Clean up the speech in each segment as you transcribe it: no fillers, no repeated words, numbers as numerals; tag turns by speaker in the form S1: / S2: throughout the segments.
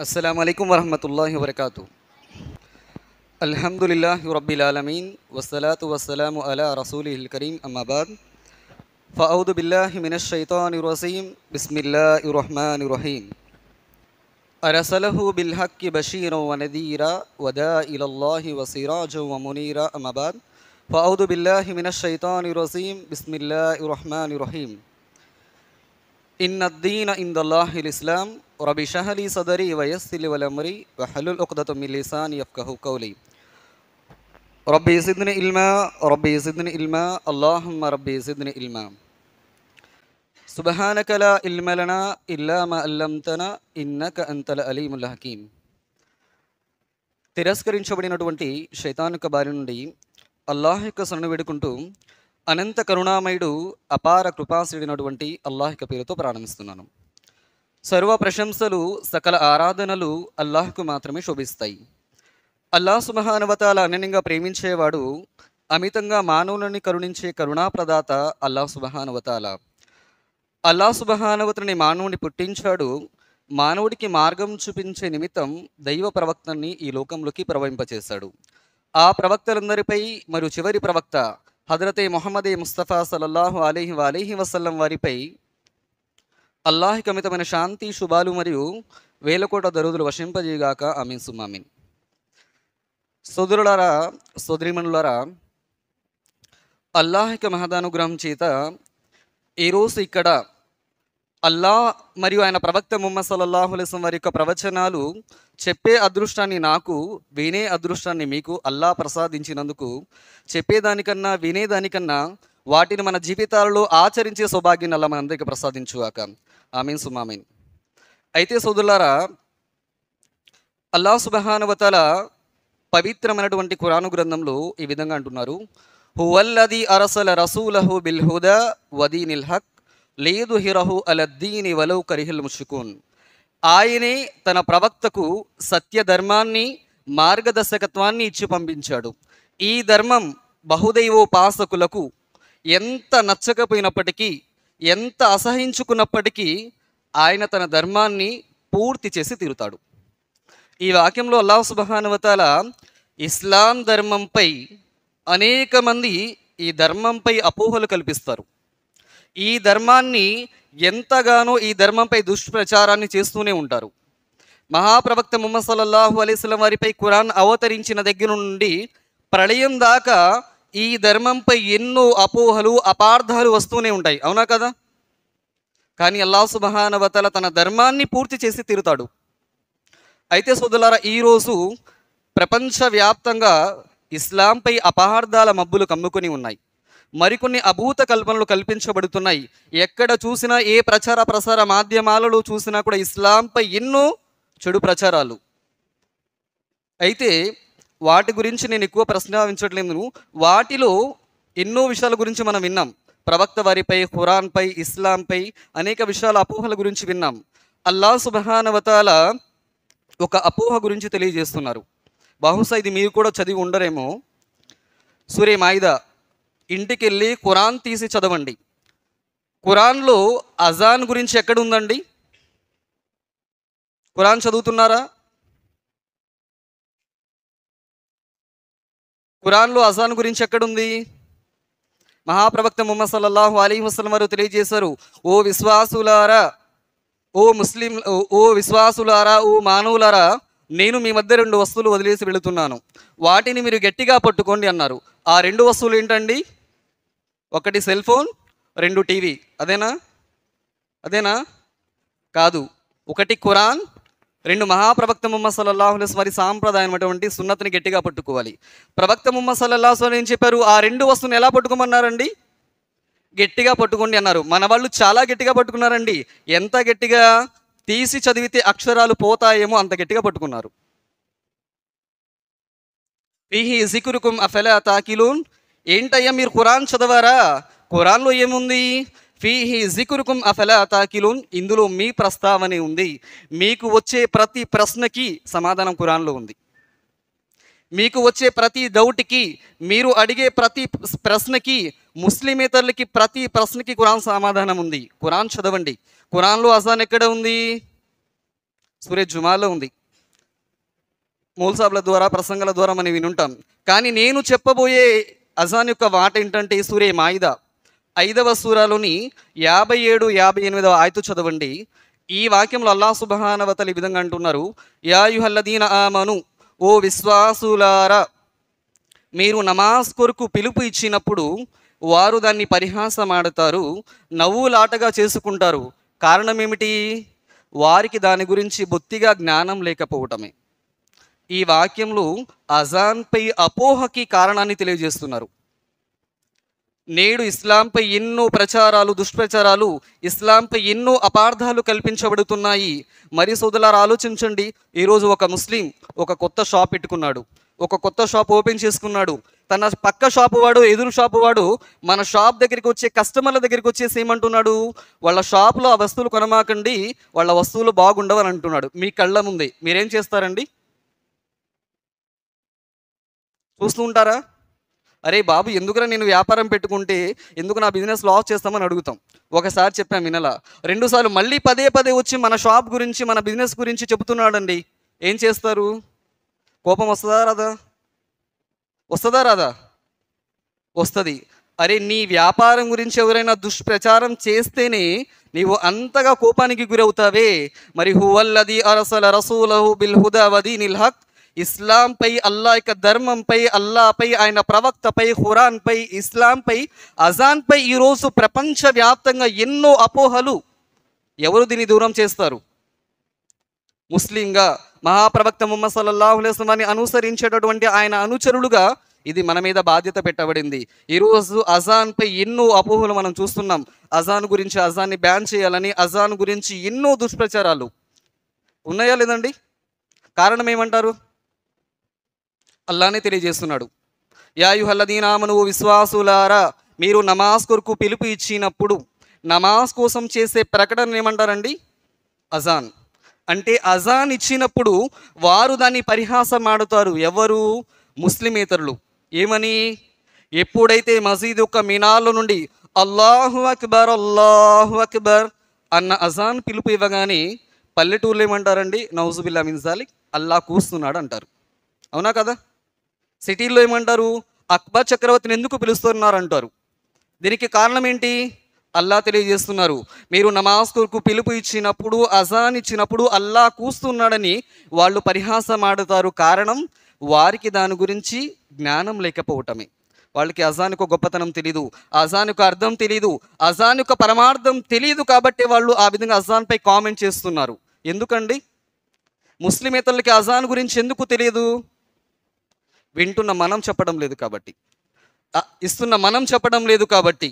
S1: अस्सलामुअलैकुम वरहमतुल्लाहि वबरकातुहू। अल्हम्दुलिल्लाहि रब्बिल आलमीन वस्सलातु वस्सलामु अला रसूलिहिल करीम अम्मा बाद फ़अऊज़ु बिल्लाहि मिनश शैतानिर रजीम बिस्मिल्लाहिर रहमानिर रहीम। अरसलहु बिल हक्कि बशीरन व नज़ीरा व दाइलल्लाहि व सिराजन व मुनीरा अम्मा बाद फ़अऊज़ु बिल्लाहि मिनश शैतानिर रजीम बिस्मिल्लाहिर रहमानिर रहीम। इन्नद्दीन इंदल्लाहिल इस्लाम रब्बि इश्रह ली सदरी व यस्सिर ली अमरी वहलुल उक़दतम मिन लिसानी यफ़क़हू क़ौली। रब्बि ज़िदनी इल्मा अल्लाहुम्मा रब्बि ज़िदनी इल्मा। सुब्हानक ला इल्म लना इल्ला मा अल्लमतना इन्नक अंतल अलीमुल हकीम। తిరస్కరించబడినటువంటి శైతాను యొక్క బారి నుండి అల్లాహ్ యొక్క శరణు వేడుకుంటూ అనంత కరుణామయుడు అపార కృపాశీలుడైనటువంటి అల్లాహ్ యొక్క పేరుతో ప్రారంభిస్తున్నాను. సర్వ ప్రశంసలు సకల ఆరాధనలు అల్లాహ్కు మాత్రమే శోభిస్తాయి. అల్లాహ్ సుబ్హానహు వ తఆలా అనన్యంగా ప్రేమించేవాడు, అమితంగా మానవులని కరుణించే కరుణాప్రదాత అల్లాహ్ సుబ్హానహు వ తఆలా. అల్లాహ్ సుబ్హానహు వ తఆలా మానవుని పుట్టించాడు. మానవుడికి మార్గం చూపించే నిమిత్తం దైవ ప్రవక్తని ఈ లోకంలోకి ప్రవహింపచేశాడు. ఆ ప్రవక్తలందరిపై మరియు చివరి ప్రవక్త హజరతే ముహమ్మదే ముస్తఫా సల్లల్లాహు అలైహి వసల్లం వారిపై అల్లాహ్ కమితమైన శాంతి శుభాలు మరియు వేలకోట దరుదులు వర్షింపజేయగాక. ఆమీన్ సుమ్మా ఆమీన్. సోదరులారా, సోదరీమణులారా, అల్లాహ్ యొక్క మహదానుగ్రహం చేత ఈరోజు ఇక్కడ అల్లాహ్ మరియు ఆయన ప్రవక్త ముహమ్మద్ సల్లల్లాహు అలైహి వసల్లం వారి యొక్క ప్రవచనాలు చెప్పే అదృష్టాన్ని నాకు, వినే అదృష్టాన్ని మీకు అల్లాహ్ ప్రసాదించినందుకు చెప్పేదానికన్నా వినేదానికన్నా వాటిని మన జీవితాలలో ఆచరించే సౌభాగ్యాన్ని అల్లాహ్ మనందరికీ ప్రసాదించుగాక. ఆమీన్ సుమ్మా ఆమీన్. అయితే సోదరులారా, అల్లాహ్ సుబ్హానహు వ తఆలా పవిత్రమైనటువంటి ఖురాను గ్రంథంలో ఈ విధంగా అంటున్నారు, హువల్లదీ అర్సల రసూలహు బిల్ హుదా వ దీనిల్ హక్ లియుద్హిరహు అలద్దీని వలౌ కరిహల్ ముష్రికూన్. ఆయనే తన ప్రవక్తకు సత్యధర్మాన్ని, మార్గదర్శకత్వాన్ని ఇచ్చి పంపించాడు. ఈ ధర్మం బహుదైవోపాసకులకు ఎంత నచ్చకపోయినప్పటికీ, ఎంత అసహించుకున్నప్పటికీ ఆయన తన ధర్మాన్ని పూర్తి చేసి తీరుతాడు. ఈ వాక్యంలో అల్లాహ్ సుబ్హానహు వ తఆలా ఇస్లాం ధర్మంపై అనేక మంది ఈ ధర్మంపై అపోహలు కల్పిస్తారు. ఈ ధర్మాన్ని ఎంతగానో ఈ ధర్మంపై దుష్ప్రచారాన్ని చేస్తూనే ఉంటారు. మహాప్రవక్త ముహమ్మద్ సల్లల్లాహు అలైహి వసల్లం వారిపై ఖురాన్ అవతరించిన దగ్గర నుండి ప్రళయం దాకా ఈ ధర్మంపై ఎన్నో అపోహలు, అపార్థాలు వస్తూనే ఉంటాయి. అవునా కదా? కానీ అల్లాహ్ సుబ్హానహు వ తఆలా తన ధర్మాన్ని పూర్తి చేసి తీరుతాడు. అయితే సోదరులారా, ఈరోజు ప్రపంచవ్యాప్తంగా ఇస్లాంపై అపార్థాల మబ్బులు కమ్ముకొని ఉన్నాయి. మరికొన్ని అభూత కల్పనలు కల్పించబడుతున్నాయి. ఎక్కడ చూసినా, ఏ ప్రసార మాధ్యమాలలో చూసినా కూడా ఇస్లాంపై ఎన్నో చెడు ప్రచారాలు. అయితే వాటి గురించి నేను ఎక్కువ ప్రస్తావించట్లేదు. వాటిలో ఎన్నో విషయాల గురించి మనం విన్నాం. ప్రవక్త వారిపై, ఖురాన్పై, ఇస్లాంపై అనేక విషయాల అపోహల గురించి విన్నాం. అల్లాహ్ సుబ్హానహు వ తఆలా ఒక అపోహ గురించి తెలియజేస్తున్నారు. బహుశా ఇది మీరు కూడా చదివి ఉండరేమో. సూరే మాయిదా ఇంటికి వెళ్ళి ఖురాన్ తీసి చదవండి. ఖురాన్లో అజాన్ గురించి ఎక్కడ ఉందండి? ఖురాన్ చదువుతున్నారా? ఖురాన్లో అజాన్ గురించి ఎక్కడుంది? మహాప్రవక్త ముహమ్మద్ సల్లల్లాహు అలైహి వసల్లం వారు తెలియజేశారు, ఓ విశ్వాసులారా, ఓ విశ్వాసులారా, ఓ మానవులారా, నేను మీ మధ్య రెండు వస్తువులు వదిలేసి వెళుతున్నాను. వాటిని మీరు గట్టిగా పట్టుకోండి అన్నారు. ఆ రెండు వస్తువులు ఏంటండి? ఒకటి సెల్ ఫోన్, రెండు టీవీ. అదేనా? కాదు. ఒకటి ఖురాన్, రెండు మహాప్రవక్త ముహమ్మద్ సల్లల్లాహు అలైహి వసల్లం వారి సాంప్రదాయం అటువంటి సున్నతిని గట్టిగా పట్టుకోవాలి. ప్రవక్త ముహమ్మద్ సల్లల్లాహు అలైహి వసల్లం ఏం చెప్పారు? ఆ రెండు వస్తువుని ఎలా పట్టుకోమన్నారండి? గట్టిగా పట్టుకోండి అన్నారు. మన వాళ్ళు చాలా గట్టిగా పట్టుకున్నారండి. ఎంత గట్టిగా? తీసి చదివితే అక్షరాలు పోతాయేమో అంత గట్టిగా పట్టుకున్నారు. ఫీహి జిక్రుకుమ్ అఫలా తాకిలూన్. ఏంటయ్యా మీరు ఖురాన్ చదవారా? ఖురాన్లో ఏముంది? ఫీహి జిక్రుకుమ్ అఫలా తాకిలూన్. ఇందులో మీ ప్రస్తావనే ఉంది. మీకు వచ్చే ప్రతి ప్రశ్నకి సమాధానం ఖురాన్లో ఉంది. మీకు వచ్చే ప్రతి డౌట్కి, మీరు అడిగే ప్రతి ప్రశ్నకి, ముస్లిమేతరులకి ప్రతి ప్రశ్నకి ఖురాన్ సమాధానం ఉంది. ఖురాన్ చదవండి. ఖురాన్లో అజాన్ ఎక్కడ ఉంది? సూరే జుమాలో ఉంది. మౌల్సాబ్ల ద్వారా ప్రసంగాల ద్వారా మనం వినుంటాం. కానీ నేను చెప్పబోయే అజాన్ యొక్క మాట ఏంటంటే సూరే మాయిదా 5వ సూరాలోని 57, 58వ ఆయతు చదవండి. ఈ వాక్యంలో అల్లాహ్ సుబ్హానహు వ తఆలా ఈ విధంగా అంటున్నారు, యా అయ్యుహల్లదీన ఆమను, ఓ విశ్వాసులారా, మీరు నమాజ్ కొరకు పిలుపు ఇచ్చినప్పుడు వారు దాన్ని పరిహాసమాడతారు, నవ్వులాటగా చేసుకుంటారు. కారణం ఏమిటి? వారికి దాని గురించి బొత్తిగా జ్ఞానం లేకపోవటమే. ఈ వాక్యంలో అజాన్పై అపోహకి కారణాన్ని తెలియజేస్తున్నారు. నేడు ఇస్లాంపై ఎన్నో ప్రచారాలు, దుష్ప్రచారాలు, ఇస్లాంపై ఎన్నో అపార్థాలు కల్పించబడుతున్నాయి. మరి సోదరులారా ఆలోచించండి. ఈరోజు ఒక ముస్లిం ఒక కొత్త షాప్ పెట్టుకున్నాడు, ఒక కొత్త షాప్ ఓపెన్ చేసుకున్నాడు. తన పక్క షాపు వాడు, ఎదురు షాపు వాడు మన షాప్ దగ్గరికి వచ్చే కస్టమర్ల దగ్గరికి వచ్చేసి ఏమంటున్నాడు? వాళ్ళ షాపులో ఆ వస్తువులు కొనమాకండి, వాళ్ళ వస్తువులు బాగుండవని అంటున్నాడు. మీ కళ్ళ ముందే మీరేం చేస్తారండి? చూస్తూ ఉంటారా? అరే బాబు, ఎందుకురా నేను వ్యాపారం పెట్టుకుంటే ఎందుకు నా బిజినెస్ లాస్ చేస్తామని అడుగుతాం. ఒకసారి చెప్పాం వినలా, 2 సార్లు మళ్ళీ పదే పదే వచ్చి మన షాప్ గురించి, మన బిజినెస్ గురించి చెబుతున్నాడండి. ఏం చేస్తారు? కోపం వస్తుందా రాదా? వస్తుందా రాదా? వస్తుంది. అరే, నీ వ్యాపారం గురించి ఎవరైనా దుష్ప్రచారం చేస్తేనే నీవు అంతగా కోపానికి గురవుతావే. మరి హువల్లది అర్సల రసూలహు బిల్ హుదా వదీనిల్ హక్, ఇస్లాంపై, అల్లా యొక్క ధర్మంపై, అల్లాపై, ఆయన ప్రవక్తపై, ఖురాన్పై, ఇస్లాంపై, అజాన్పై ఈరోజు ప్రపంచవ్యాప్తంగా ఎన్నో అపోహలు. ఎవరు దీన్ని దూరం చేస్తారు? ముస్లింగా మహాప్రవక్త ముహమ్మద్ సల్లల్లాహు అలైహి వసల్లం అనుసరించేటటువంటి ఆయన అనుచరులుగా ఇది మన మీద బాధ్యత పెట్టబడింది. ఈరోజు అజాన్పై ఎన్నో అపోహలు మనం చూస్తున్నాం. అజాన్ గురించి, అజాన్ని బ్యాన్ చేయాలని, అజాన్ గురించి ఎన్నో దుష్ప్రచారాలు ఉన్నాయా లేదండి? కారణం ఏమంటారు? అల్లానే తెలియజేస్తున్నాడు. యా అయ్యుహల్లదీన ఆమను, విశ్వాసులారా, మీరు నమాజ్ కొరకు పిలుపు ఇచ్చినప్పుడు నమాజ్ కోసం చేసే ప్రకటన ఏమంటారండి? అజాన్. అంటే అజాన్ ఇచ్చినప్పుడు వారు దాన్ని పరిహాసం ఆడుతారు. ఎవరు? ముస్లిమేతరులు. ఏమని? ఎప్పుడైతే మసీద్ యొక్క మినార్ల నుండి అల్లాహు అక్బర్, అల్లాహు అక్బర్ అన్న అజాన్ పిలుపు ఇవ్వగానే పల్లెటూర్లు ఏమంటారండి? నౌజుబిల్లా మిన్ జాలిక్, అల్లా కూస్తున్నాడు అంటారు. అవునా కదా? సిటీల్లో ఏమంటారు? అక్బర్ చక్రవర్తిని ఎందుకు పిలుస్తున్నారు అంటారు. దీనికి కారణం ఏంటి? అల్లా తెలియజేస్తున్నారు, మీరు నమాజ్ కొరకు పిలుపు ఇచ్చినప్పుడు, అజాన్ ఇచ్చినప్పుడు అల్లా కూస్తున్నాడని వాళ్ళు పరిహాసం ఆడుతారు. కారణం వారికి దాని గురించి జ్ఞానం లేకపోవటమే. వాళ్ళకి అజాన్ యొక్క గొప్పతనం తెలీదు, అజాన్ యొక్క అర్థం తెలీదు, అజాన్ యొక్క పరమార్థం తెలియదు. కాబట్టి వాళ్ళు ఆ విధంగా అజాన్పై కామెంట్ చేస్తున్నారు. ఎందుకండి? ముస్లిమేతరులకి అజాన్ గురించి ఎందుకు తెలియదు? వింటున్న మనం చెప్పడం లేదు కాబట్టి, ఇస్తున్న మనం చెప్పడం లేదు కాబట్టి.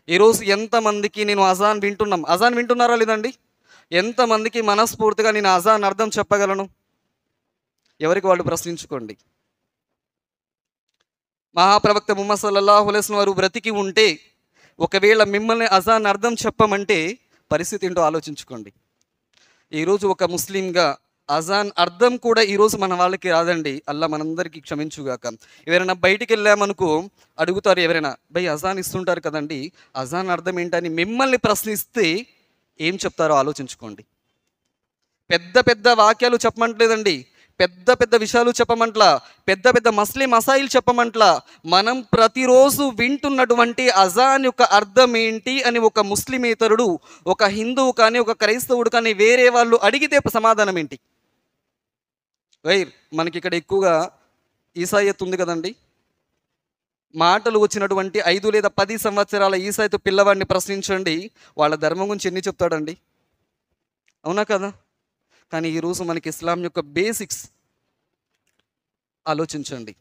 S1: ఈరోజు ఎంతమందికి నేను అజాన్ వింటున్నాం, అజాన్ వింటున్నారా లేదండి? ఎంతమందికి మనస్ఫూర్తిగా నేను అజాన్ అర్థం చెప్పగలను? ఎవరికి వాళ్ళు ప్రశ్నించుకోండి. మహాప్రవక్త ముహమ్మద్ సల్లల్లాహు అలైహి వసల్లం వారు బ్రతికి ఉంటే ఒకవేళ మిమ్మల్ని అజాన్ అర్థం చెప్పమంటే పరిస్థితి ఏంటో ఆలోచించుకోండి. ఈరోజు ఒక ముస్లింగా అజాన్ అర్థం కూడా ఈరోజు మన వాళ్ళకి రాదండి. అల్లా మనందరికీ క్షమించుగాక. ఎవరైనా బయటికి వెళ్ళామనుకో అడుగుతారు, ఎవరైనా భయ్ అజాన్ ఇస్తుంటారు కదండి, అజాన్ అర్థం ఏంటని మిమ్మల్ని ప్రశ్నిస్తే ఏం చెప్తారో ఆలోచించుకోండి. పెద్ద పెద్ద వాక్యాలు చెప్పమంటలేదండి, పెద్ద పెద్ద విషయాలు చెప్పమంట్లా, పెద్ద పెద్ద మసాయిల్ చెప్పమంట్లా. మనం ప్రతిరోజు వింటున్నటువంటి అజాన్ యొక్క అర్థం ఏంటి అని ఒక ముస్లిమేతరుడు, ఒక హిందువు కానీ, ఒక క్రైస్తవుడు కానీ వేరే వాళ్ళు అడిగితే సమాధానం ఏంటి? మనకి ఇక్కడ ఎక్కువగా ఈసాయత్ ఉంది కదండి. మాటలు వచ్చినటువంటి 5 లేదా 10 సంవత్సరాల ఈసాయత్ పిల్లవాడిని ప్రశ్నించండి, వాళ్ళ ధర్మం గురించి ఎన్ని చెప్తాడండి? అవునా కదా? కానీ ఈరోజు మనకి ఇస్లాం యొక్క బేసిక్స్ ఆలోచించండి.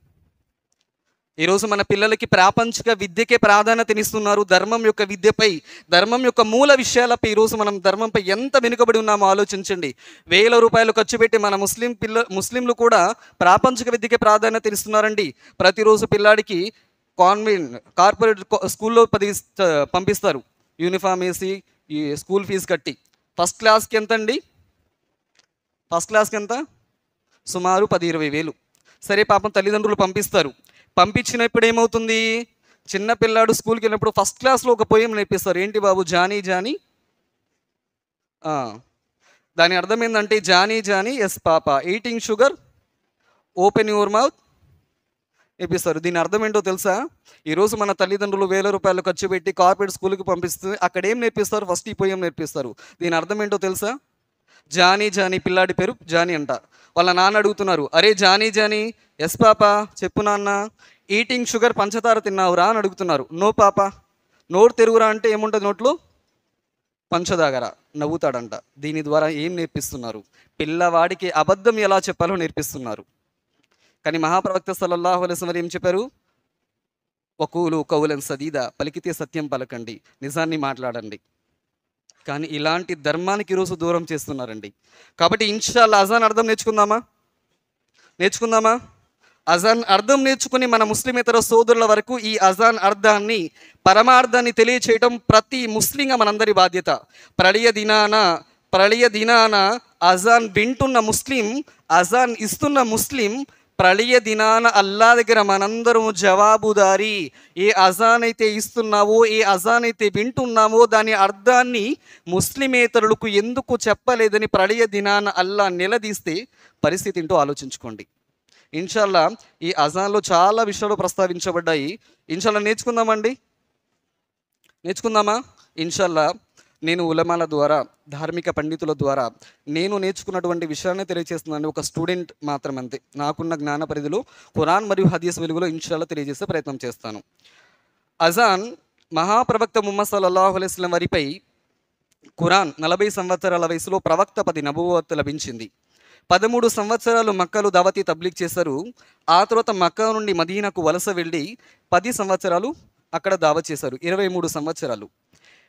S1: ఈరోజు మన పిల్లలకి ప్రాపంచిక విద్యకే ప్రాధాన్యతనిస్తున్నారు. ధర్మం యొక్క విద్యపై, ధర్మం యొక్క మూల విషయాలపై ఈరోజు మనం ధర్మంపై ఎంత వెనుకబడి ఉన్నామో ఆలోచించండి. 1000 రూపాయలు ఖర్చు పెట్టి మన ముస్లింలు కూడా ప్రాపంచిక విద్యకే ప్రాధాన్యతనిస్తున్నారండి. ప్రతిరోజు పిల్లాడికి కార్పొరేట్ స్కూల్లో పంపిస్తారు, యూనిఫామ్ వేసి ఈ స్కూల్ ఫీజు కట్టి. ఫస్ట్ క్లాస్కి ఎంత అండి? ఫస్ట్ క్లాస్కి ఎంత? సుమారు 10-20 వేలు. సరే, పాపం తల్లిదండ్రులు పంపిస్తారు. పంపించినప్పుడు ఏమవుతుంది? చిన్న పిల్లాడు స్కూల్కి వెళ్ళినప్పుడు ఫస్ట్ క్లాస్లో ఒక పోయం నేర్పిస్తారు. ఏంటి బాబు? జానీ జానీ దాని అర్థం ఏంటంటే Johnny Johnny yes papa, eating sugar open your mouth నేర్పిస్తారు. దీని అర్థం ఏంటో తెలుసా? ఈరోజు మన తల్లిదండ్రులు వేల రూపాయలు ఖర్చు పెట్టి కార్పొరేట్ స్కూల్కి పంపిస్తుంది, అక్కడ ఏం నేర్పిస్తారు? ఫస్ట్ ఈ పోయం నేర్పిస్తారు. దీని అర్థం ఏంటో తెలుసా? జానీ జానీ, పిల్లాడి పేరు జానీ అంట. వాళ్ళ నాన్న అడుగుతున్నారు, అరే జానీ జానీ ఎస్ పాప చెప్పు నాన్న, ఈటింగ్ షుగర్ పంచదార తిన్నావురా అని అడుగుతున్నారు. నో పాప. నోరు తెరుగురా అంటే ఏముంటుంది నోట్లో? పంచదార. నవ్వుతాడంట. దీని ద్వారా ఏం నేర్పిస్తున్నారు? పిల్లవాడికి అబద్ధం ఎలా చెప్పాలో నేర్పిస్తున్నారు. కానీ మహాప్రవక్త సల్లల్లాహు అలైహి వసల్లం ఏం చెప్పారు? వకూలు కౌలన్ సదీదా, పలికితే సత్యం పలకండి, నిజాన్ని మాట్లాడండి. కానీ ఇలాంటి ధర్మానికి ఈరోజు దూరం చేస్తున్నారండి. కాబట్టి ఇన్షాల్లా అజాన్ అర్థం నేర్చుకుందామా? అజాన్ అర్థం నేర్చుకుని మన ముస్లిమేతర సోదరుల వరకు ఈ అజాన్ అర్థాన్ని, పరమార్థాన్ని తెలియచేయటం ప్రతి ముస్లింగా మనందరి బాధ్యత. ప్రళయ దినాన అజాన్ వింటున్న ముస్లిం, అజాన్ ఇస్తున్న ముస్లిం, ప్రళయ దినాన అల్లా దగ్గర మనందరము జవాబుదారీ. ఏ అజాన్ అయితే ఇస్తున్నావో, ఏ అజాన్ అయితే వింటున్నామో దాని అర్థాన్ని ముస్లిమేతరులకు ఎందుకు చెప్పలేదని ప్రళయ దినాన అల్లా నిలదీస్తే పరిస్థితి ఏంటో ఆలోచించుకోండి. ఇన్షాల్లా ఈ అజాన్లో చాలా విషయాలు ప్రస్తావించబడ్డాయి. ఇన్షాల్లా నేర్చుకుందామా? ఇన్షాల్లా నేను ఉలమాల ద్వారా, ధార్మిక పండితుల ద్వారా నేను నేర్చుకున్నటువంటి విషయాన్ని తెలియజేస్తున్నాను. ఒక స్టూడెంట్ మాత్రం అంతే. నాకున్న జ్ఞాన పరిధిలో ఖురాన్ మరియు హదీస్ వెలుగులో ఇన్షాల్లా తెలియజేసే ప్రయత్నం చేస్తాను. అజాన్ మహాప్రవక్త ముహమ్మద్ సల్లల్లాహు అలైహి వసల్లం వారిపై ఖురాన్ 40 సంవత్సరాల వయసులో ప్రవక్త 10 నబువత్ లభించింది. 13 సంవత్సరాలు మక్కాలో దావతీ తబ్లీగ్ చేశారు. ఆ తర్వాత మక్కా నుండి మదీనాకు వలస వెళ్ళి 10 సంవత్సరాలు అక్కడ దావత్ చేశారు. 23 సంవత్సరాలు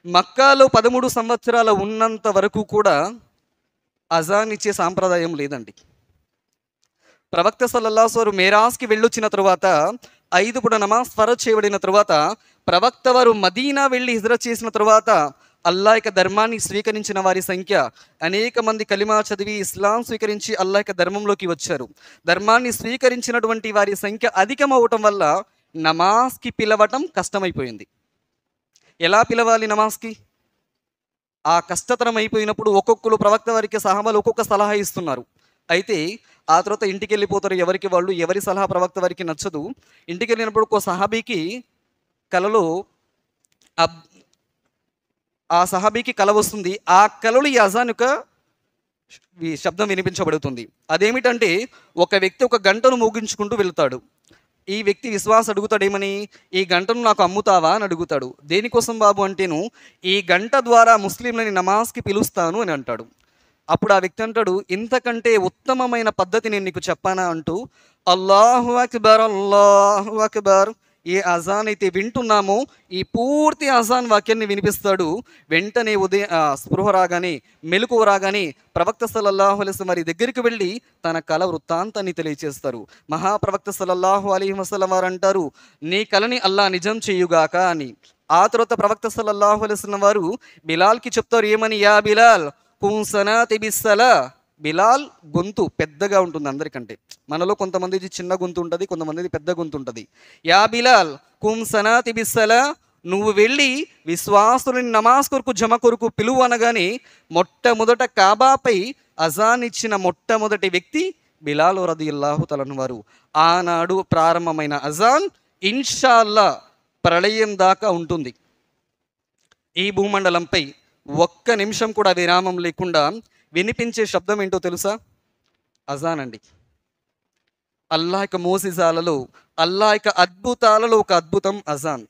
S1: మక్కాలో 13 సంవత్సరాలు ఉన్నంత వరకు కూడా అజాన్ ఇచ్చే సాంప్రదాయం లేదండి. ప్రవక్త సల్లల్లాహు అలైహి వసల్లం మేరాజ్కి వెళ్ళొచ్చిన తర్వాత 5 పూట నమాజ్ ఫరజ్ చేయబడిన తర్వాత, ప్రవక్త వారు మదీనా వెళ్ళి హిజ్రత్ చేసిన తర్వాత అల్లా యొక్క ధర్మాన్ని స్వీకరించిన వారి సంఖ్య, అనేక మంది కలిమా చదివి ఇస్లాం స్వీకరించి అల్లా యొక్క ధర్మంలోకి వచ్చారు. ధర్మాన్ని స్వీకరించినటువంటి వారి సంఖ్య అధికమవటం వల్ల నమాజ్కి పిలవటం కష్టమైపోయింది. ఎలా పిలవాలి నమాజ్కి? ఆ కష్టతరం అయిపోయినప్పుడు ఒక్కొక్కరు ప్రవక్త వారికి సహాబాలు ఒక్కొక్క సలహా ఇస్తున్నారు. అయితే ఆ తర్వాత ఇంటికి వెళ్ళిపోతారు ఎవరికి వాళ్ళు. ఎవరి సలహా ప్రవక్త వారికి నచ్చదు. ఇంటికి వెళ్ళినప్పుడు ఒక సహాబీకి కలలో ఆ సహాబీకి కల వస్తుంది. ఆ కలలో ఈ అజాన్ యొక్క శబ్దం వినిపించబడుతుంది. అదేమిటంటే ఒక వ్యక్తి ఒక గంటను మోగించుకుంటూ వెళ్తాడు. ఈ వ్యక్తి విశ్వాస అడుగుతాడు, ఏమని? ఈ గంటను నాకు అమ్ముతావా అని అడుగుతాడు. దేనికోసం బాబు అంటేను, ఈ గంట ద్వారా ముస్లింలని నమాజ్కి పిలుస్తాను అని అంటాడు. అప్పుడు ఆ వ్యక్తి అంటాడు, ఇంతకంటే ఉత్తమమైన పద్ధతి నేను నీకు చెప్పానా అంటూ అల్లాహు అక్బర్ అల్లాహు అక్బర్, ఏ అజాన్ అయితే వింటున్నామో ఈ పూర్తి అజాన్ వాక్యాన్ని వినిపిస్తాడు. వెంటనే స్పృహ రాగానే, మెలకువ రాగానే ప్రవక్త సల్లల్లాహు అలైహి వసల్లం వారి దగ్గరికి వెళ్ళి తన కల వృత్తాంతాన్ని తెలియచేస్తారు. మహాప్రవక్త సల్లల్లాహు అలైహి వసల్లం వారు అంటారు, నీ కలని అల్లా నిజం చేయుగాక అని. ఆ తర్వాత ప్రవక్త సల్లల్లాహు అలైహి వసల్లం వారు బిలాల్కి చెప్తారు, ఏమని? యా బిలాల్ కుం సనాతి బిస్సలా. బిలాల్ గొంతు పెద్దగా ఉంటుంది అందరికంటే. మనలో కొంతమందిది చిన్న గొంతు ఉంటుంది, కొంతమందిది పెద్ద గొంతు ఉంటుంది. యా బిలాల్ కుం సనాతి బిస్సలా, నువ్వు వెళ్ళి విశ్వాసులని నమాజ్ కొరకు జమ కొరకు పిలువు అనగానే మొట్టమొదట కాబాపై అజాన్ ఇచ్చిన మొట్టమొదటి వ్యక్తి బిలాల్ రదియల్లాహు తఆలా అన్హు వారు. ఆనాడు ప్రారంభమైన అజాన్ ఇన్షాల్లా ప్రళయం దాకా ఉంటుంది. ఈ భూమండలంపై ఒక్క నిమిషం కూడా విరామం లేకుండా వినిపించే శబ్దం ఏంటో తెలుసా? అజాన్ అండి. అల్లా యొక్క మోసిజాలలో, అల్లా యొక్క అద్భుతాలలో ఒక అద్భుతం అజాన్.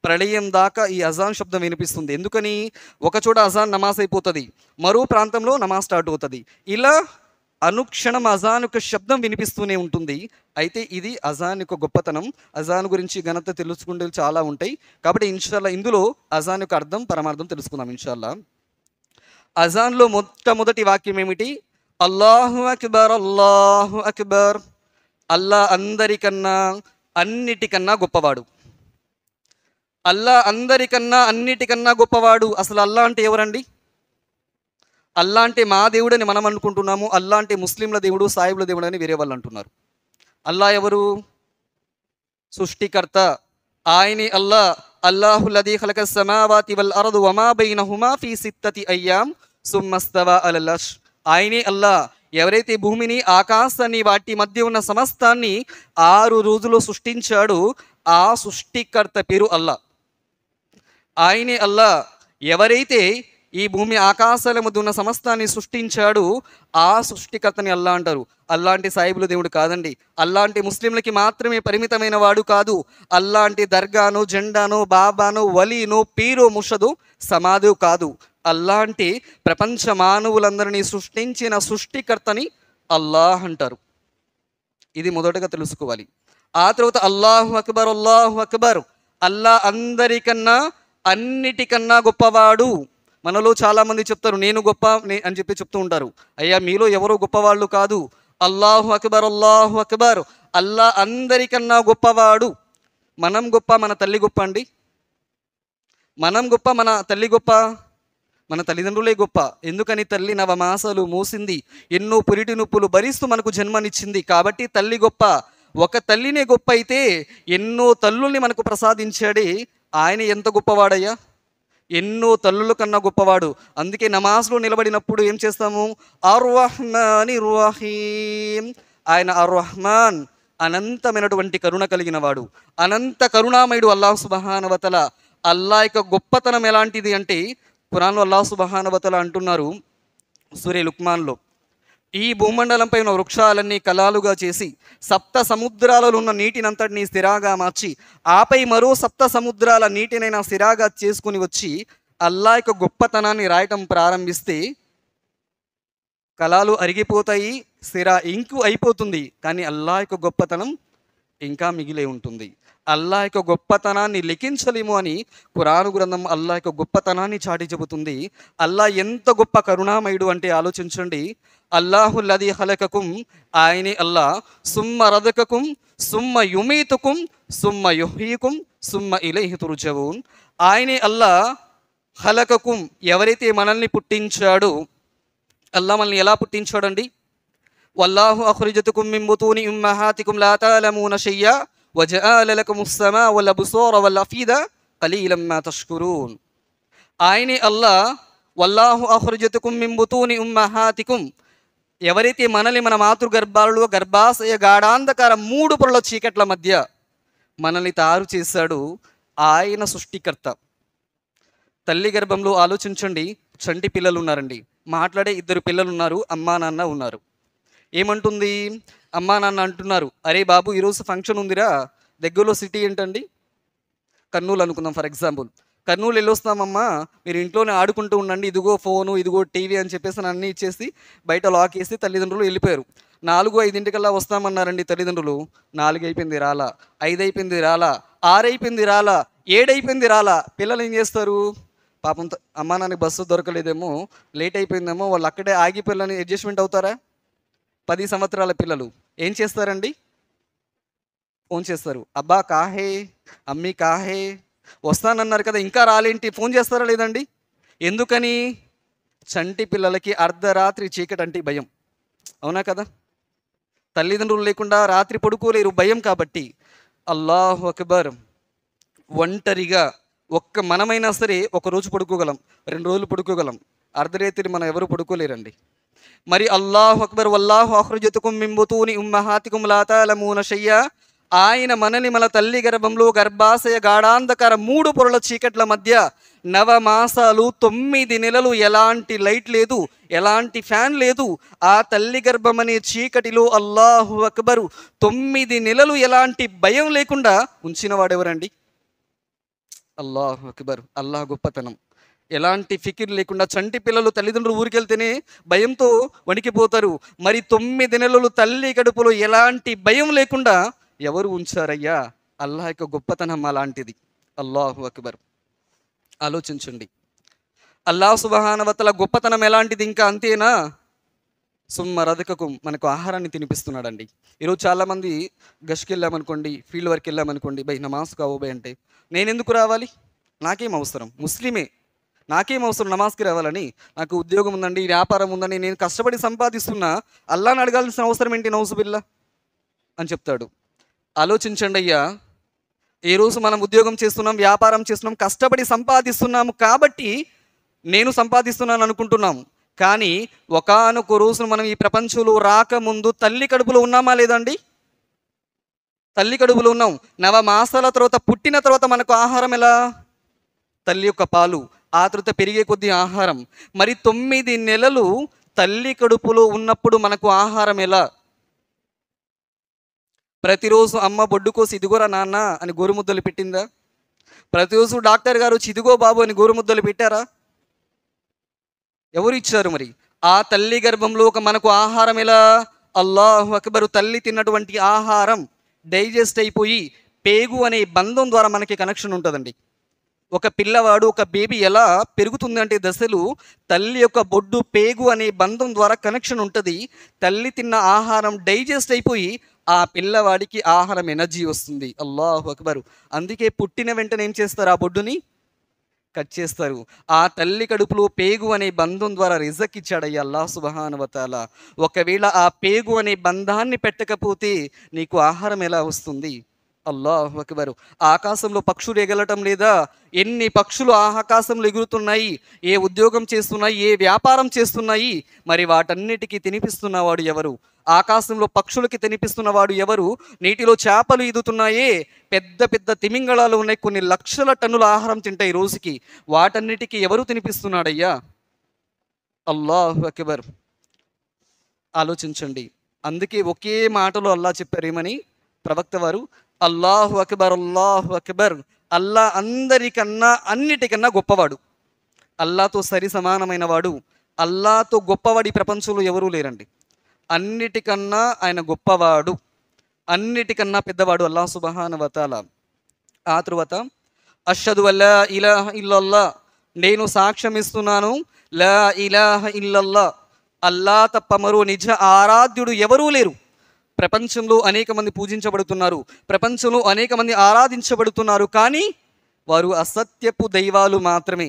S1: ప్రళయం దాకా ఈ అజాన్ శబ్దం వినిపిస్తుంది. ఎందుకని? ఒకచోట అజాన్ నమాజ్ అయిపోతుంది, మరో ప్రాంతంలో నమాజ్ స్టార్ట్ అవుతుంది. ఇలా అనుక్షణం అజాన్ యొక్క శబ్దం వినిపిస్తూనే ఉంటుంది. అయితే ఇది అజాన్ యొక్క గొప్పతనం. అజాన్ గురించి ఘనత తెలుసుకుంటే చాలా ఉంటాయి. కాబట్టి ఇన్షాల్లా ఇందులో అజాన్ యొక్క అర్థం, పరమార్థం తెలుసుకుందాం ఇన్షాల్లా. అజాన్లో మొట్టమొదటి వాక్యం ఏమిటి? అల్లాహు అక్బర్ అల్లాహు అక్బర్. అల్లా అందరికన్నా అన్నిటికన్నా గొప్పవాడు. అల్లా అందరికన్నా అన్నిటికన్నా గొప్పవాడు. అసలు అల్లా అంటే ఎవరండి? అల్లా అంటే మా దేవుడని మనం అనుకుంటున్నాము. అల్లా అంటే ముస్లింల దేవుడు, సాయిబుల దేవుడు అని వేరే వాళ్ళు అంటున్నారు. అల్లా ఎవరు? సృష్టికర్త. ఆయనే అల్లా. అల్లాహుల్లదీ ఖలకస్ సమావాతి వల్ అర్దు వమా బైనహుమా ఫీ సిత్తతి అయ్యామ్ సుమ్మస్తవా అలల్ అర్ష్. ఆయనే అల్లా ఎవరైతే భూమిని ఆకాశాన్ని వాటి మధ్య ఉన్న సమస్తాన్ని 6 రోజులు సృష్టించాడో ఆ సృష్టికర్త పేరు అల్లా. ఆయనే అల్లా ఎవరైతే ఈ భూమి ఆకాశాల మధ్య ఉన్న సమస్తాన్ని సృష్టించాడు ఆ సృష్టికర్తని అల్లా అంటారు. అల్లాంటి సాయిబులు దేవుడు కాదండి. అల్లాంటి ముస్లింలకి మాత్రమే పరిమితమైన వాడు కాదు. అల్లాంటి దర్గాను, జెండాను, బాబాను, వలీను, పీరు, ముషదు, సమాధు కాదు. అల్లాంటి ప్రపంచ మానవులందరినీ సృష్టించిన సృష్టికర్తని అల్లాహ్ అంటారు. ఇది మొదటగా తెలుసుకోవాలి. ఆ తర్వాత అల్లాహు అక్బర్, అల్లాహు అక్బర్. అల్లా అందరికన్నా అన్నిటికన్నా గొప్పవాడు. మనలో చాలామంది చెప్తారు నేను గొప్ప అని చెప్పి చెప్తూ ఉంటారు. అయ్యా మీలో ఎవరో గొప్పవాళ్ళు కాదు. అల్లాహు అక్బర్, అల్లాహు అక్బర్. అల్లా అందరికన్నా గొప్పవాడు. మనం గొప్ప, మన తల్లి గొప్ప అండి? మనం గొప్ప, మన తల్లి గొప్ప? మన తల్లిదండ్రులే గొప్ప. ఎందుకని? తల్లి నవమాసాలు మోసింది, ఎన్నో పురిటి నొప్పులు భరిస్తూ మనకు జన్మనిచ్చింది కాబట్టి తల్లి గొప్ప. ఒక తల్లినే గొప్ప అయితే ఎన్నో తల్లుల్ని మనకు ప్రసాదించాడే ఆయన ఎంత గొప్పవాడయ్యా! ఎన్నో తల్లుల కన్నా గొప్పవాడు. అందుకే నమాజ్లో నిలబడినప్పుడు ఏం చేస్తాము? అర్-రహ్మానిర్ రహీం. ఆయన అర్-రహ్మాన్, అనంతమైనటువంటి కరుణ కలిగిన వాడు, అనంత కరుణామయుడు అల్లాహ్ సుబ్హానహు వ తఆలా. అల్లా యొక్క గొప్పతనం ఎలాంటిది అంటే ఖురాన్లో అల్లాహ్ సుబ్హానహు వ తఆలా అంటున్నారు సూరే లుక్మాన్లో, ఈ భూమండలంపై ఉన్న వృక్షాలన్నీ కలాలుగా చేసి సప్త సముద్రాలలో ఉన్న నీటినంతటినీ స్థిరాగా మార్చి ఆపై మరో సప్త సముద్రాల నీటినైనా స్థిరాగా చేసుకుని వచ్చి అల్లా యొక్క గొప్పతనాన్ని రాయటం ప్రారంభిస్తే కలాలు అరిగిపోతాయి, స్థిరా ఇంకు అయిపోతుంది. కానీ అల్లా యొక్క గొప్పతనం ఇంకా మిగిలే ఉంటుంది. అల్లా యొక్క గొప్పతనాన్ని లెక్కించలేము అని ఖురాను గ్రంథం అల్లా యొక్క గొప్పతనాన్ని చాటి చెబుతుంది. అల్లా ఎంత గొప్ప కరుణామయుడు అంటే ఆలోచించండి. అల్లాహుల్లదీ ఖలకకుం, ఆయనే అల్లా. సుమ్మ రజకకుం సుమ్మ యుమీతుకుం సుమ్మ యుహ్యీకుం సుమ్మ ఇలైహి తుర్జఊన్. ఆయనే అల్లా. ఖలకకుం, ఎవరైతే మనల్ని పుట్టించాడో, అల్లా మనల్ని ఎలా పుట్టించాడండి? వల్లాహు అఖ్రజతుకుం మిన్ బుతూని ఉమ్మహాతికుం లా తఅలమూన షయ్యా వజఅల లకుముస్ సమా వల్ అబ్సార వల్ అఫీదా ఖలీలం మా తష్కురూన్. ఆయనే అల్లా. వల్లాహు అఖ్రజతుకుం మిన్ బుతూని ఉమ్మహాతికుం, ఎవరైతే మనల్ని మన మాతృగర్భాలలో గర్భాశయ గాఢాంధకార 3 పొరల చీకట్ల మధ్య మనల్ని తయారు చేశాడు ఆయన సృష్టికర్త. తల్లి గర్భంలో ఆలోచించండి, చంటి పిల్లలు ఉన్నారండి, మాట్లాడే 2 పిల్లలు ఉన్నారు, అమ్మా నాన్న ఉన్నారు. ఏమంటుంది? అమ్మా నాన్న అంటున్నారు, అరే బాబు ఈరోజు ఫంక్షన్ ఉందిరా, దగ్గరలో సిటీ ఏంటండి? కర్నూలు అనుకుందాం ఫర్ ఎగ్జాంపుల్. కర్నూలు వెళ్ళొస్తామమ్మా, మీరు ఇంట్లోనే ఆడుకుంటూ ఉండండి, ఇదిగో ఫోను, ఇదిగో టీవీ అని చెప్పేసి అన్నీ ఇచ్చేసి బయట లాక్ వేసి తల్లిదండ్రులు వెళ్ళిపోయారు. 4-5 వస్తామన్నారండి తల్లిదండ్రులు. 4 అయిపోయింది రాలా, 5 అయిపోయింది రాలా, 6 అయిపోయింది రాలా, 7 అయిపోయింది రాలా. పిల్లలు ఏం చేస్తారు? పాపం అమ్మా నాన్నకి బస్సు దొరకలేదేమో, లేట్ అయిపోయిందేమో, వాళ్ళు అక్కడే ఆగి పిల్లలని అడ్జస్ట్మెంట్ అవుతారా? 10 సంవత్సరాల పిల్లలు ఏం చేస్తారండి? ఫోన్ చేస్తారు. అబ్బా కాహే, అమ్మీ కాహే, వస్తానన్నారు కదా ఇంకా రాలేంటి? ఫోన్ చేస్తారా లేదండి? ఎందుకని? చంటి పిల్లలకి అర్ధరాత్రి చీకటి అంటే భయం, అవునా కదా? తల్లిదండ్రులు లేకుండా రాత్రి పడుకోలేరు, భయం కాబట్టి. అల్లాహు అక్బర్. ఒంటరిగా మనమైనా సరే 1 రోజు పడుకోగలం, 2 రోజులు పడుకోగలం, అర్ధరాత్రి మనం ఎవరు పడుకోలేరండి. మరి అల్లాహు అక్బర్. వల్లాహు అఖ్రజతుకుం మిన్ బుతూని ఉమ్మహాతికుం లా తఅలమూన షయ్యా. ఆయన మనల్ని మన తల్లి గర్భంలో గర్భాశయ గాఢాంధకార 3 పొరల చీకట్ల మధ్య 9 మాసాలు 9 నెలలు ఎలాంటి లైట్ లేదు, ఎలాంటి ఫ్యాన్ లేదు, ఆ తల్లి గర్భం అనే చీకటిలో అల్లాహు అక్బరు 9 నెలలు ఎలాంటి భయం లేకుండా ఉంచిన వాడెవరండి? అల్లాహు అక్బర్. అల్లాహ్ గొప్పతనం. ఎలాంటి ఫికిర్ లేకుండా చంటి పిల్లలు తల్లిదండ్రులు ఊరికెళ్తేనే భయంతో వణికిపోతారు. మరి 9 నెలలు తల్లి కడుపులో ఎలాంటి భయం లేకుండా ఎవరు ఉంచారయ్యా? అల్లాహ్ యొక్క గొప్పతనం అలాంటిది. అల్లాహు అక్బర్. ఆలోచించండి, అల్లాహ్ సుబ్హానహు వ తఆలా గొప్పతనం ఎలాంటిది ఇంకా అంతేనా? సుమ్మ రజకకుం, మనకు ఆహారాన్ని తినిపిస్తున్నాడండి. ఈరోజు చాలామంది గష్కి వెళ్ళామనుకోండి, ఫీల్డ్ వర్క్ వెళ్ళామనుకోండి, బై నమాజ్ కావు బై అంటే నేను ఎందుకు రావాలి? నాకేం అవసరం? ముస్లిమే, నాకేం అవసరం నమాజ్కి రావాలని? నాకు ఉద్యోగం ఉందండి, వ్యాపారం ఉందండి, నేను కష్టపడి సంపాదిస్తున్నా, అల్లాహ్ని అడగాల్సిన అవసరం ఏంటి? నౌజుబిల్లా అని చెప్తాడు. ఆలోచించండి అయ్యా, ఈరోజు మనం ఉద్యోగం చేస్తున్నాం, వ్యాపారం చేస్తున్నాం, కష్టపడి సంపాదిస్తున్నాము కాబట్టి నేను సంపాదిస్తున్నాను అనుకుంటున్నాం. కానీ ఒకానొక రోజున మనం ఈ ప్రపంచంలో రాకముందు తల్లి కడుపులో ఉన్నామా లేదండి? తల్లి కడుపులో ఉన్నాం. నవమాసాల తర్వాత పుట్టిన తర్వాత మనకు ఆహారం ఎలా? తల్లి యొక్క పాలు, ఆ తర్వాత పెరిగే కొద్దీ ఆహారం. మరి 9 నెలలు తల్లి కడుపులో ఉన్నప్పుడు మనకు ఆహారం ఎలా? ప్రతిరోజు అమ్మ బొడ్డు కోసి ఇదిగోరా నాన్న అని గోరుముద్దలు పెట్టిందా? ప్రతిరోజు డాక్టర్ గారు వచ్చి ఇదిగో బాబు అని గోరుముద్దలు పెట్టారా? ఎవరు ఇచ్చారు మరి? ఆ తల్లి గర్భంలో ఒక మనకు ఆహారం ఎలా? అల్లాహు అక్బరు. తల్లి తిన్నటువంటి ఆహారం డైజెస్ట్ అయిపోయి పేగు అనే బంధం ద్వారా మనకి కనెక్షన్ ఉంటుందండి. ఒక పిల్లవాడు, ఒక బేబీ ఎలా పెరుగుతుంది అంటే దశలు తల్లి యొక్క బొడ్డు పేగు అనే బంధం ద్వారా కనెక్షన్ ఉంటుంది. తల్లి తిన్న ఆహారం డైజెస్ట్ అయిపోయి ఆ పిల్లవాడికి ఆహారం ఎనర్జీ వస్తుంది. అల్లాహు అక్బరు. అందుకే పుట్టిన వెంటనే ఏం చేస్తారు? ఆ బొడ్డుని కట్ చేస్తారు. ఆ తల్లి కడుపులో పేగు అనే బంధం ద్వారా రిజక్ ఇచ్చాడయ్యా అల్లాహ్ సుబ్హానహు వ తఆలా. ఒకవేళ ఆ పేగు అనే బంధాన్ని పెట్టకపోతే నీకు ఆహారం ఎలా వస్తుంది? అల్లాహు అక్బరు. ఆకాశంలో పక్షులు ఎగలటం లేదా? ఎన్ని పక్షులు ఆకాశంలో ఎగురుతున్నాయి, ఏ ఉద్యోగం చేస్తున్నాయి, ఏ వ్యాపారం చేస్తున్నాయి, మరి వాటన్నిటికీ తినిపిస్తున్నవాడు ఎవరు? ఆకాశంలో పక్షులకి తినిపిస్తున్నవాడు ఎవరు? నీటిలో చేపలు ఈదుతున్నాయే, పెద్ద పెద్ద తిమింగళాలు ఉన్నాయి, కొన్ని లక్షల టన్నుల ఆహారం తింటాయి రోజుకి. వాటన్నిటికీ ఎవరు తినిపిస్తున్నాడయ్యా? అల్లాహు అక్బర్. ఆలోచించండి. అందుకే ఒకే మాటలో అల్లా చెప్పారు ఏమని? ప్రవక్త వారు, అల్లాహు అక్బర్, అల్లాహు అక్బర్. అల్లా అందరికన్నా అన్నిటికన్నా గొప్పవాడు, అల్లాతో సరి సమానమైన వాడు, అల్లాతో గొప్పవాడు ఈ ప్రపంచంలో ఎవరూ లేరండి. అన్నిటికన్నా ఆయన గొప్పవాడు, అన్నిటికన్నా పెద్దవాడు అల్లాహ్ సుబ్హానహు వ తఆలా. ఆ తరువాత అష్హదు అల్లా ఇలాహ ఇల్లల్లా, నేను సాక్ష్యం ఇస్తున్నాను, లా ఇలాహ ఇల్లల్లా, అల్లా తప్ప మరో నిజ ఆరాధ్యుడు ఎవరూ లేరు. ప్రపంచంలో అనేక మంది పూజించబడుతున్నారు, ప్రపంచంలో అనేక మంది ఆరాధించబడుతున్నారు, కానీ వారు అసత్యపు దైవాలు మాత్రమే.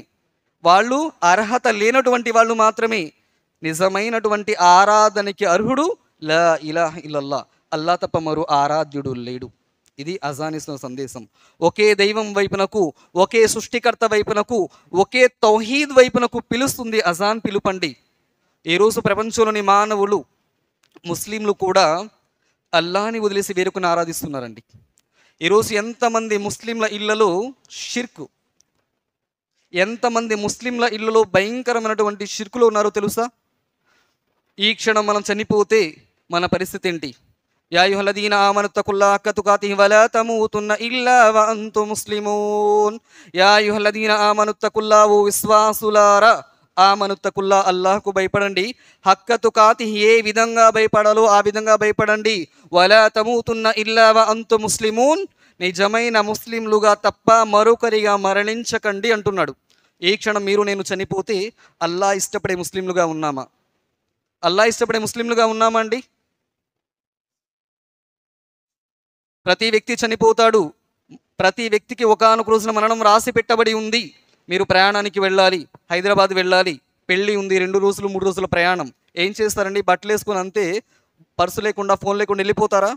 S1: వాళ్ళు అర్హత లేనటువంటి వాళ్ళు మాత్రమే. నిజమైనటువంటి ఆరాధనకి అర్హుడు లా ఇలాహ ఇల్లల్లా, అల్లా తప్ప మరో ఆరాధ్యుడు లేడు. ఇది అజాన్ ఇస్తున్న సందేశం. ఒకే దైవం వైపునకు, ఒకే సృష్టికర్త వైపునకు, ఒకే తౌహీద్ వైపునకు పిలుస్తుంది అజాన్ పిలుపండి. ఈరోజు ప్రపంచంలోని మానవులు, ముస్లింలు కూడా అల్లాని వదిలేసి వేరొకరిని ఆరాధిస్తున్నారండి. ఈరోజు ఎంతమంది ముస్లింల ఇళ్లలో షిర్కు, ఎంతమంది ముస్లింల ఇళ్లలో భయంకరమైనటువంటి షిర్కులో ఉన్నారో తెలుసా? ఈ క్షణం మనం చనిపోతే మన పరిస్థితి ఏంటి? యా అయ్యుహల్లదీన ఆమను తకుల్లాహ హక్క తుకాతిహి వలా తమూతున్న ఇల్లా వ అంతుం ముస్లిమూన్. యా అయ్యుహల్లదీన ఆమను తకుల్లాహ, ఓ విశ్వాసులారా, ఆమనుత్తకుల్లా, అల్లాహ్కు భయపడండి. హక్క తుకాతిహి, ఏ విధంగా భయపడాలో ఆ విధంగా భయపడండి. వలా తమూతున్న ఇల్లా వ అంతుం ముస్లిమూన్, నిజమైన ముస్లింలుగా తప్ప మరొకరిగా మరణించకండి అంటున్నాడు. ఈ క్షణం మీరు నేను చనిపోతే అల్లా ఇష్టపడే ముస్లింలుగా ఉన్నామా? అల్లా ఇష్టపడే ముస్లింలుగా ఉన్నామా అండి? ప్రతి వ్యక్తి చనిపోతాడు. ప్రతి వ్యక్తికి ఒకానొక రోజున మరణం రాసి పెట్టబడి ఉంది. మీరు ప్రయాణానికి వెళ్ళాలి, హైదరాబాద్ వెళ్ళాలి, పెళ్ళి ఉంది, 2 రోజులు 3 రోజుల ప్రయాణం. ఏం చేస్తారండి? బట్టలు వేసుకొని అంతే, పర్సు లేకుండా, ఫోన్ లేకుండా వెళ్ళిపోతారా?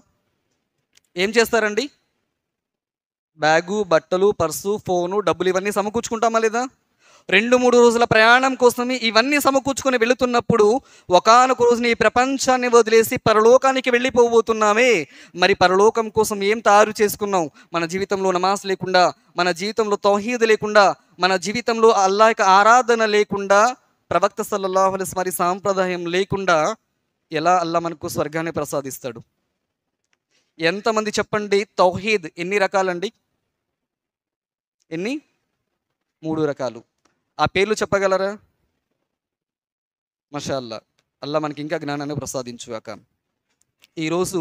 S1: ఏం చేస్తారండి? బ్యాగు, బట్టలు, పర్సు, ఫోను, డబ్బులు ఇవన్నీ సమకూర్చుకుంటామా లేదా? 2-3 రోజుల ప్రయాణం కోసమే ఇవన్నీ సమకూర్చుకొని వెళుతున్నప్పుడు ఒకానొక రోజున ఈ ప్రపంచాన్ని వదిలేసి పరలోకానికి వెళ్ళిపోబోతున్నామే. మరి పరలోకం కోసం ఏం తయారు చేసుకున్నాం? మన జీవితంలో నమాజ్ లేకుండా, మన జీవితంలో తౌహీద్ లేకుండా, మన జీవితంలో అల్లా యొక్క ఆరాధన లేకుండా, ప్రవక్త సల్లల్లాహు అలైహి వసల్లం సాంప్రదాయం లేకుండా ఎలా అల్లా మనకు స్వర్గాన్ని ప్రసాదిస్తాడు? ఎంతమంది చెప్పండి? తౌహీద్ ఎన్ని రకాలండి? ఎన్ని? 3 రకాలు. ఆ పేర్లు చెప్పగలరా? మాషాఅల్లా. అల్లా మనకి ఇంకా జ్ఞానాన్ని ప్రసాదించుగాక. ఈరోజు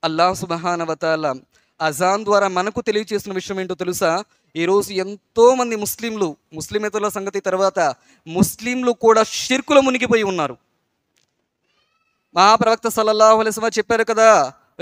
S1: అల్లాహ్ సుబ్హానహు వ తఆలా అజాన్ ద్వారా మనకు తెలియజేస్తున్న విషయం ఏంటో తెలుసా? ఈరోజు ఎంతోమంది ముస్లిమేతరుల సంగతి తర్వాత ముస్లింలు కూడా షిర్కులో మునిగిపోయి ఉన్నారు. మహాప్రవక్త సల్లల్లాహు అలైహి వసల్లం చెప్పారు కదా,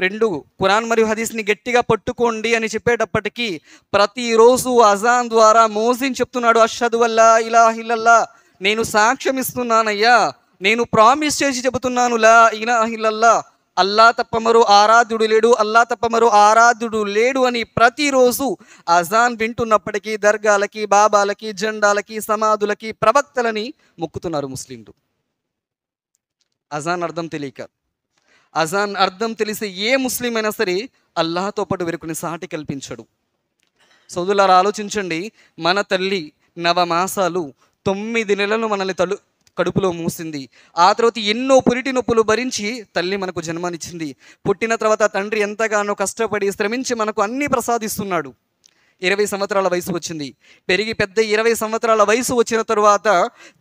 S1: 2 ఖురాన్ మరియు హదీస్ని గట్టిగా పట్టుకోండి అని చెప్పేటప్పటికీ ప్రతిరోజు అజాన్ ద్వారా మోజిన్ చెప్తున్నాడు, అష్హదు అల్లా ఇలాహ ఇల్లల్లా, నేను సాక్ష్యం ఇస్తున్నానయ్యా, నేను ప్రామిస్ చేసి చెబుతున్నాను, లా ఇలాహ ఇల్లల్లా, అల్లా తప్ప మరో ఆరాధ్యుడు లేడు, అల్లా తప్ప మరో ఆరాధ్యుడు లేడు అని ప్రతిరోజు అజాన్ వింటున్నప్పటికీ దర్గాలకి, బాబాలకి, జెండాలకి, సమాధులకి, ప్రవక్తలని మొక్కుతున్నారు ముస్లింలు. అజాన్ అర్థం తెలియక. అజాన్ అర్థం తెలిసి ఏ ముస్లిం అయినా సరే అల్లాహతో పాటు వేరొకరిని సాటి కల్పించడు. సోదరులారా ఆలోచించండి, మన తల్లి నవమాసాలు 9 నెలలు మనల్ని కడుపులో మూసింది. ఆ తర్వాత ఎన్నో పురిటి నొప్పులు భరించి తల్లి మనకు జన్మనిచ్చింది. పుట్టిన తర్వాత తండ్రి ఎంతగానో కష్టపడి శ్రమించి మనకు అన్నీ ప్రసాదిస్తున్నాడు. 20 సంవత్సరాల వయసు వచ్చింది, పెరిగి పెద్ద 20 సంవత్సరాల వయసు వచ్చిన తరువాత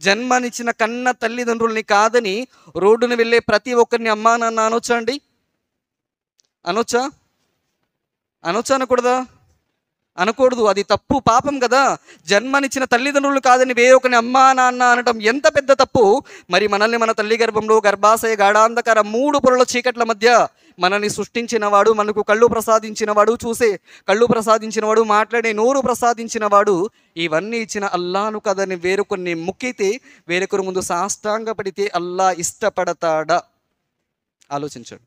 S1: జన్మనిచ్చిన కన్న తల్లిదండ్రుల్ని కాదని రోడ్డున వెళ్ళే ప్రతి ఒక్కరిని అమ్మా నాన్న అనొచ్చా అండి? అనొచ్చా? అనొచ్చా అనకూడదా? అనకూడదు. అది తప్పు, పాపం కదా. జన్మనిచ్చిన తల్లిదండ్రులు కాదని వేరొకరిని అమ్మా నాన్న అనటం ఎంత పెద్ద తప్పు. మరి మనల్ని మన తల్లి గర్భంలో గర్భాశయ గాఢాంధకార 3 పొరల చీకట్ల మధ్య మనల్ని సృష్టించినవాడు, మనకు కళ్ళు ప్రసాదించినవాడు, చూసే కళ్ళు ప్రసాదించినవాడు, మాట్లాడే నోరు ప్రసాదించినవాడు, ఇవన్నీ ఇచ్చిన అల్లాను కదని వేరొకరిని మొక్కితే, వేరొకరి ముందు సాష్టాంగ పడితే అల్లా ఇష్టపడతాడా? ఆలోచించండి.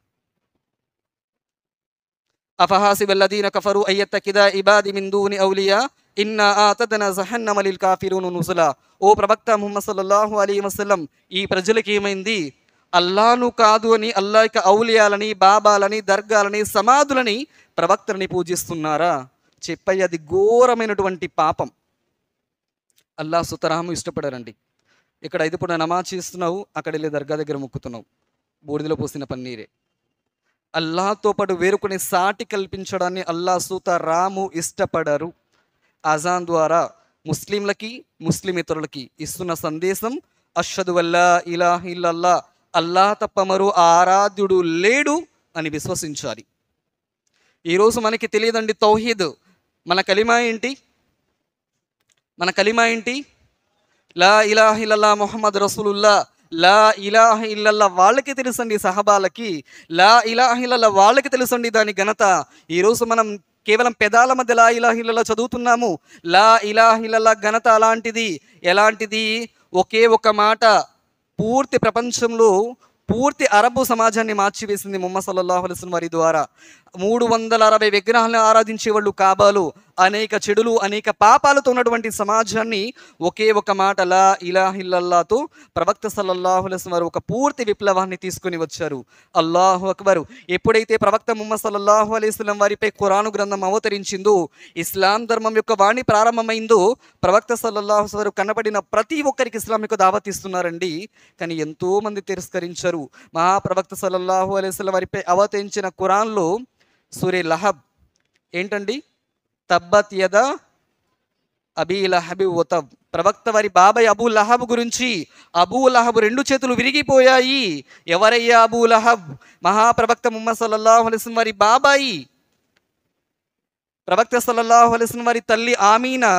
S1: అఫహాసిబల్లదీన కఫరు అయ్యత్తకిదా ఇబాది మిన్ దూని ఔలియా ఇన్నా ఆతదనా జహన్నమ లిల్ కాఫిరూన నుజులా. ఓ ప్రవక్త ముహమ్మద్ సల్లల్లాహు అలైహి వసల్లం, ఈ ప్రజలకు ఏమైంది? అల్లాను కాదు అని అల్లా యొక్క ఔలియాలని, బాబాలని, దర్గాలని, సమాధులని, ప్రవక్తలని పూజిస్తున్నారా? చెప్పయ్య, అది ఘోరమైనటువంటి పాపం. అల్లా సుతరాము ఇష్టపడారండి. ఇక్కడ 5 పూట నమాజ్ చేస్తున్నావు, అక్కడ వెళ్ళి దర్గా దగ్గర మొక్కుతున్నావు, బూడిదలో పోసిన పన్నీరే. అల్లాహతో పాటు వేరొకని సాటి కల్పించడాన్ని అల్లా సుతరాము ఇష్టపడరు. అజాన్ ద్వారా ముస్లింలకి, ముస్లిమేతరులకి ఇస్తున్న సందేశం అష్హదు అల్లా ఇలాహ ఇల్లల్లా, అల్లా తప్ప మరో ఆరాధ్యుడు లేడు అని విశ్వసించాలి. ఈరోజు మనకి తెలియదండి తౌహీద్. మన కలిమా ఏంటి? మన కలిమా ఏంటి? లా ఇలాహ ఇల్లల్లా ముహమ్మద్ రసూలుల్లా. లా ఇలాహ ఇల్లల్లా వాళ్ళకి తెలుసండి, సహబాలకి. లా ఇలాహ ఇల్లల్లా వాళ్ళకి తెలుసండి దాని ఘనత. ఈరోజు మనం కేవలం పెదాల మధ్య లా ఇలాహ ఇల్లల్లా చదువుతున్నాము. లా ఇలాహ ఇల్లల్లా ఘనత అలాంటిది. ఎలాంటిది? ఒకే ఒక మాట పూర్తి ప్రపంచంలో పూర్తి అరబు సమాజాన్ని మార్చివేసింది ముహమ్మద్ సల్లల్లాహు అలైహి వసల్లం వారి ద్వారా. 360 విగ్రహాలను ఆరాధించే వాళ్ళు కాబాలు, అనేక చెడులు, అనేక పాపాలతో ఉన్నటువంటి సమాజాన్ని ఒకే ఒక మాట లా ఇలాహ ఇల్లల్లాతో ప్రవక్త సల్లల్లాహు అలైహి వసల్లం వారు ఒక పూర్తి విప్లవాన్ని తీసుకుని వచ్చారు. అల్లాహు అక్బర్. ఎప్పుడైతే ప్రవక్త ముహమ్మద్ సల్లల్లాహు అలైహి వసల్లం వారిపై ఖురాను గ్రంథం అవతరించిందో, ఇస్లాం ధర్మం యొక్క వాణి ప్రారంభమైందో, ప్రవక్త సల్లల్లాహు అలైహి వసల్లం వారు కనబడిన ప్రతి ఒక్కరికి ఇస్లాం యొక్క దావత్ ఇస్తున్నారండి. కానీ ఎంతో మంది తిరస్కరించారు. మహాప్రవక్త సల్లల్లాహు అలైహి వసల్లం వారిపై అవతరించిన ఖురాన్లో సూరే లహబ్ ఏంటండి? తబ్బత్ యదా అబీ లహబి వతబ్. ప్రవక్త వారి బాబాయ్ అబూ లహబ్ గురించి, అబూ లహబ్ 2 చేతులు విరిగిపోయాయి. ఎవరయ్యా అబూ లహబ్? మహాప్రవక్త ముహమ్మద్ సల్లల్లాహు అలైహి వసల్లం వారి బాబాయి. ప్రవక్త సల్లల్లాహు అలైహి వసల్లం వారి తల్లి ఆమీనా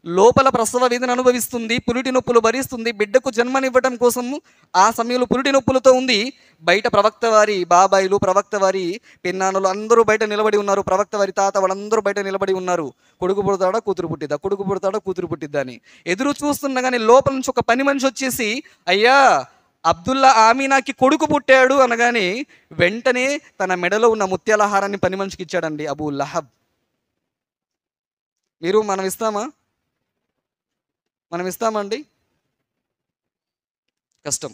S1: లోపల ప్రసవ వేదన అనుభవిస్తుంది, పురిటి నొప్పులు భరిస్తుంది. బిడ్డకు జన్మనివ్వడం కోసం ఆ సమయంలో పురిటి నొప్పులతో ఉంది. బయట ప్రవక్త వారి బాబాయిలు, ప్రవక్త వారి పెన్నానులు అందరూ బయట నిలబడి ఉన్నారు. ప్రవక్త వారి తాత వాళ్ళందరూ బయట నిలబడి ఉన్నారు. కొడుకు పుడతాడా, కూతురు పుట్టిద్దా, కొడుకు పుడతాడా, కూతురు పుట్టిద్దా అని ఎదురు చూస్తుండగానే లోపల నుంచి ఒక పని మనిషి వచ్చేసి, అయ్యా అబ్దుల్లా ఆమీనాకి కొడుకు పుట్టాడు అనగానే వెంటనే తన మెడలో ఉన్న ముత్యాల హారాన్ని పని మనిషికి ఇచ్చాడండి అబూ లహబ్. మనం ఇస్తామా? మనం ఇస్తామండి? కష్టం.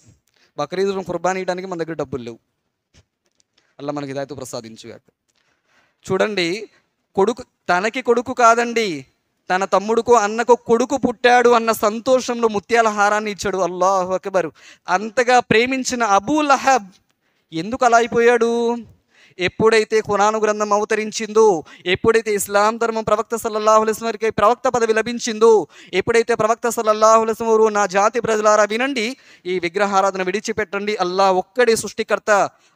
S1: బక్రీదును కుర్బానీ ఇవ్వడానికి మన దగ్గర డబ్బులు లేవు. అల్లా మనకి హిదాయతు ప్రసాదించుగాక. చూడండి, కొడుకు తనకి కొడుకు కాదండి, తన తమ్ముడుకో అన్నకో కొడుకు పుట్టాడు అన్న సంతోషంలో ముత్యాల హారాన్ని ఇచ్చాడు. అల్లాహు అక్బర్. అంతగా ప్రేమించిన అబూ లహబ్ ఎందుకు అలా అయిపోయాడు? ఎప్పుడైతే ఖురాను గ్రంథం అవతరించిందో, ఎప్పుడైతే ఇస్లాం ధర్మం ప్రవక్త సల్లల్లాహు అలైహి వసల్లం వారికి ప్రవక్త పదవి లభించిందో, ఎప్పుడైతే ప్రవక్త సల్లల్లాహు అలైహి వసల్లం వారు నా జాతి ప్రజలారా వినండి, ఈ విగ్రహారాధన విడిచిపెట్టండి, అల్లా ఒక్కడే సృష్టికర్త,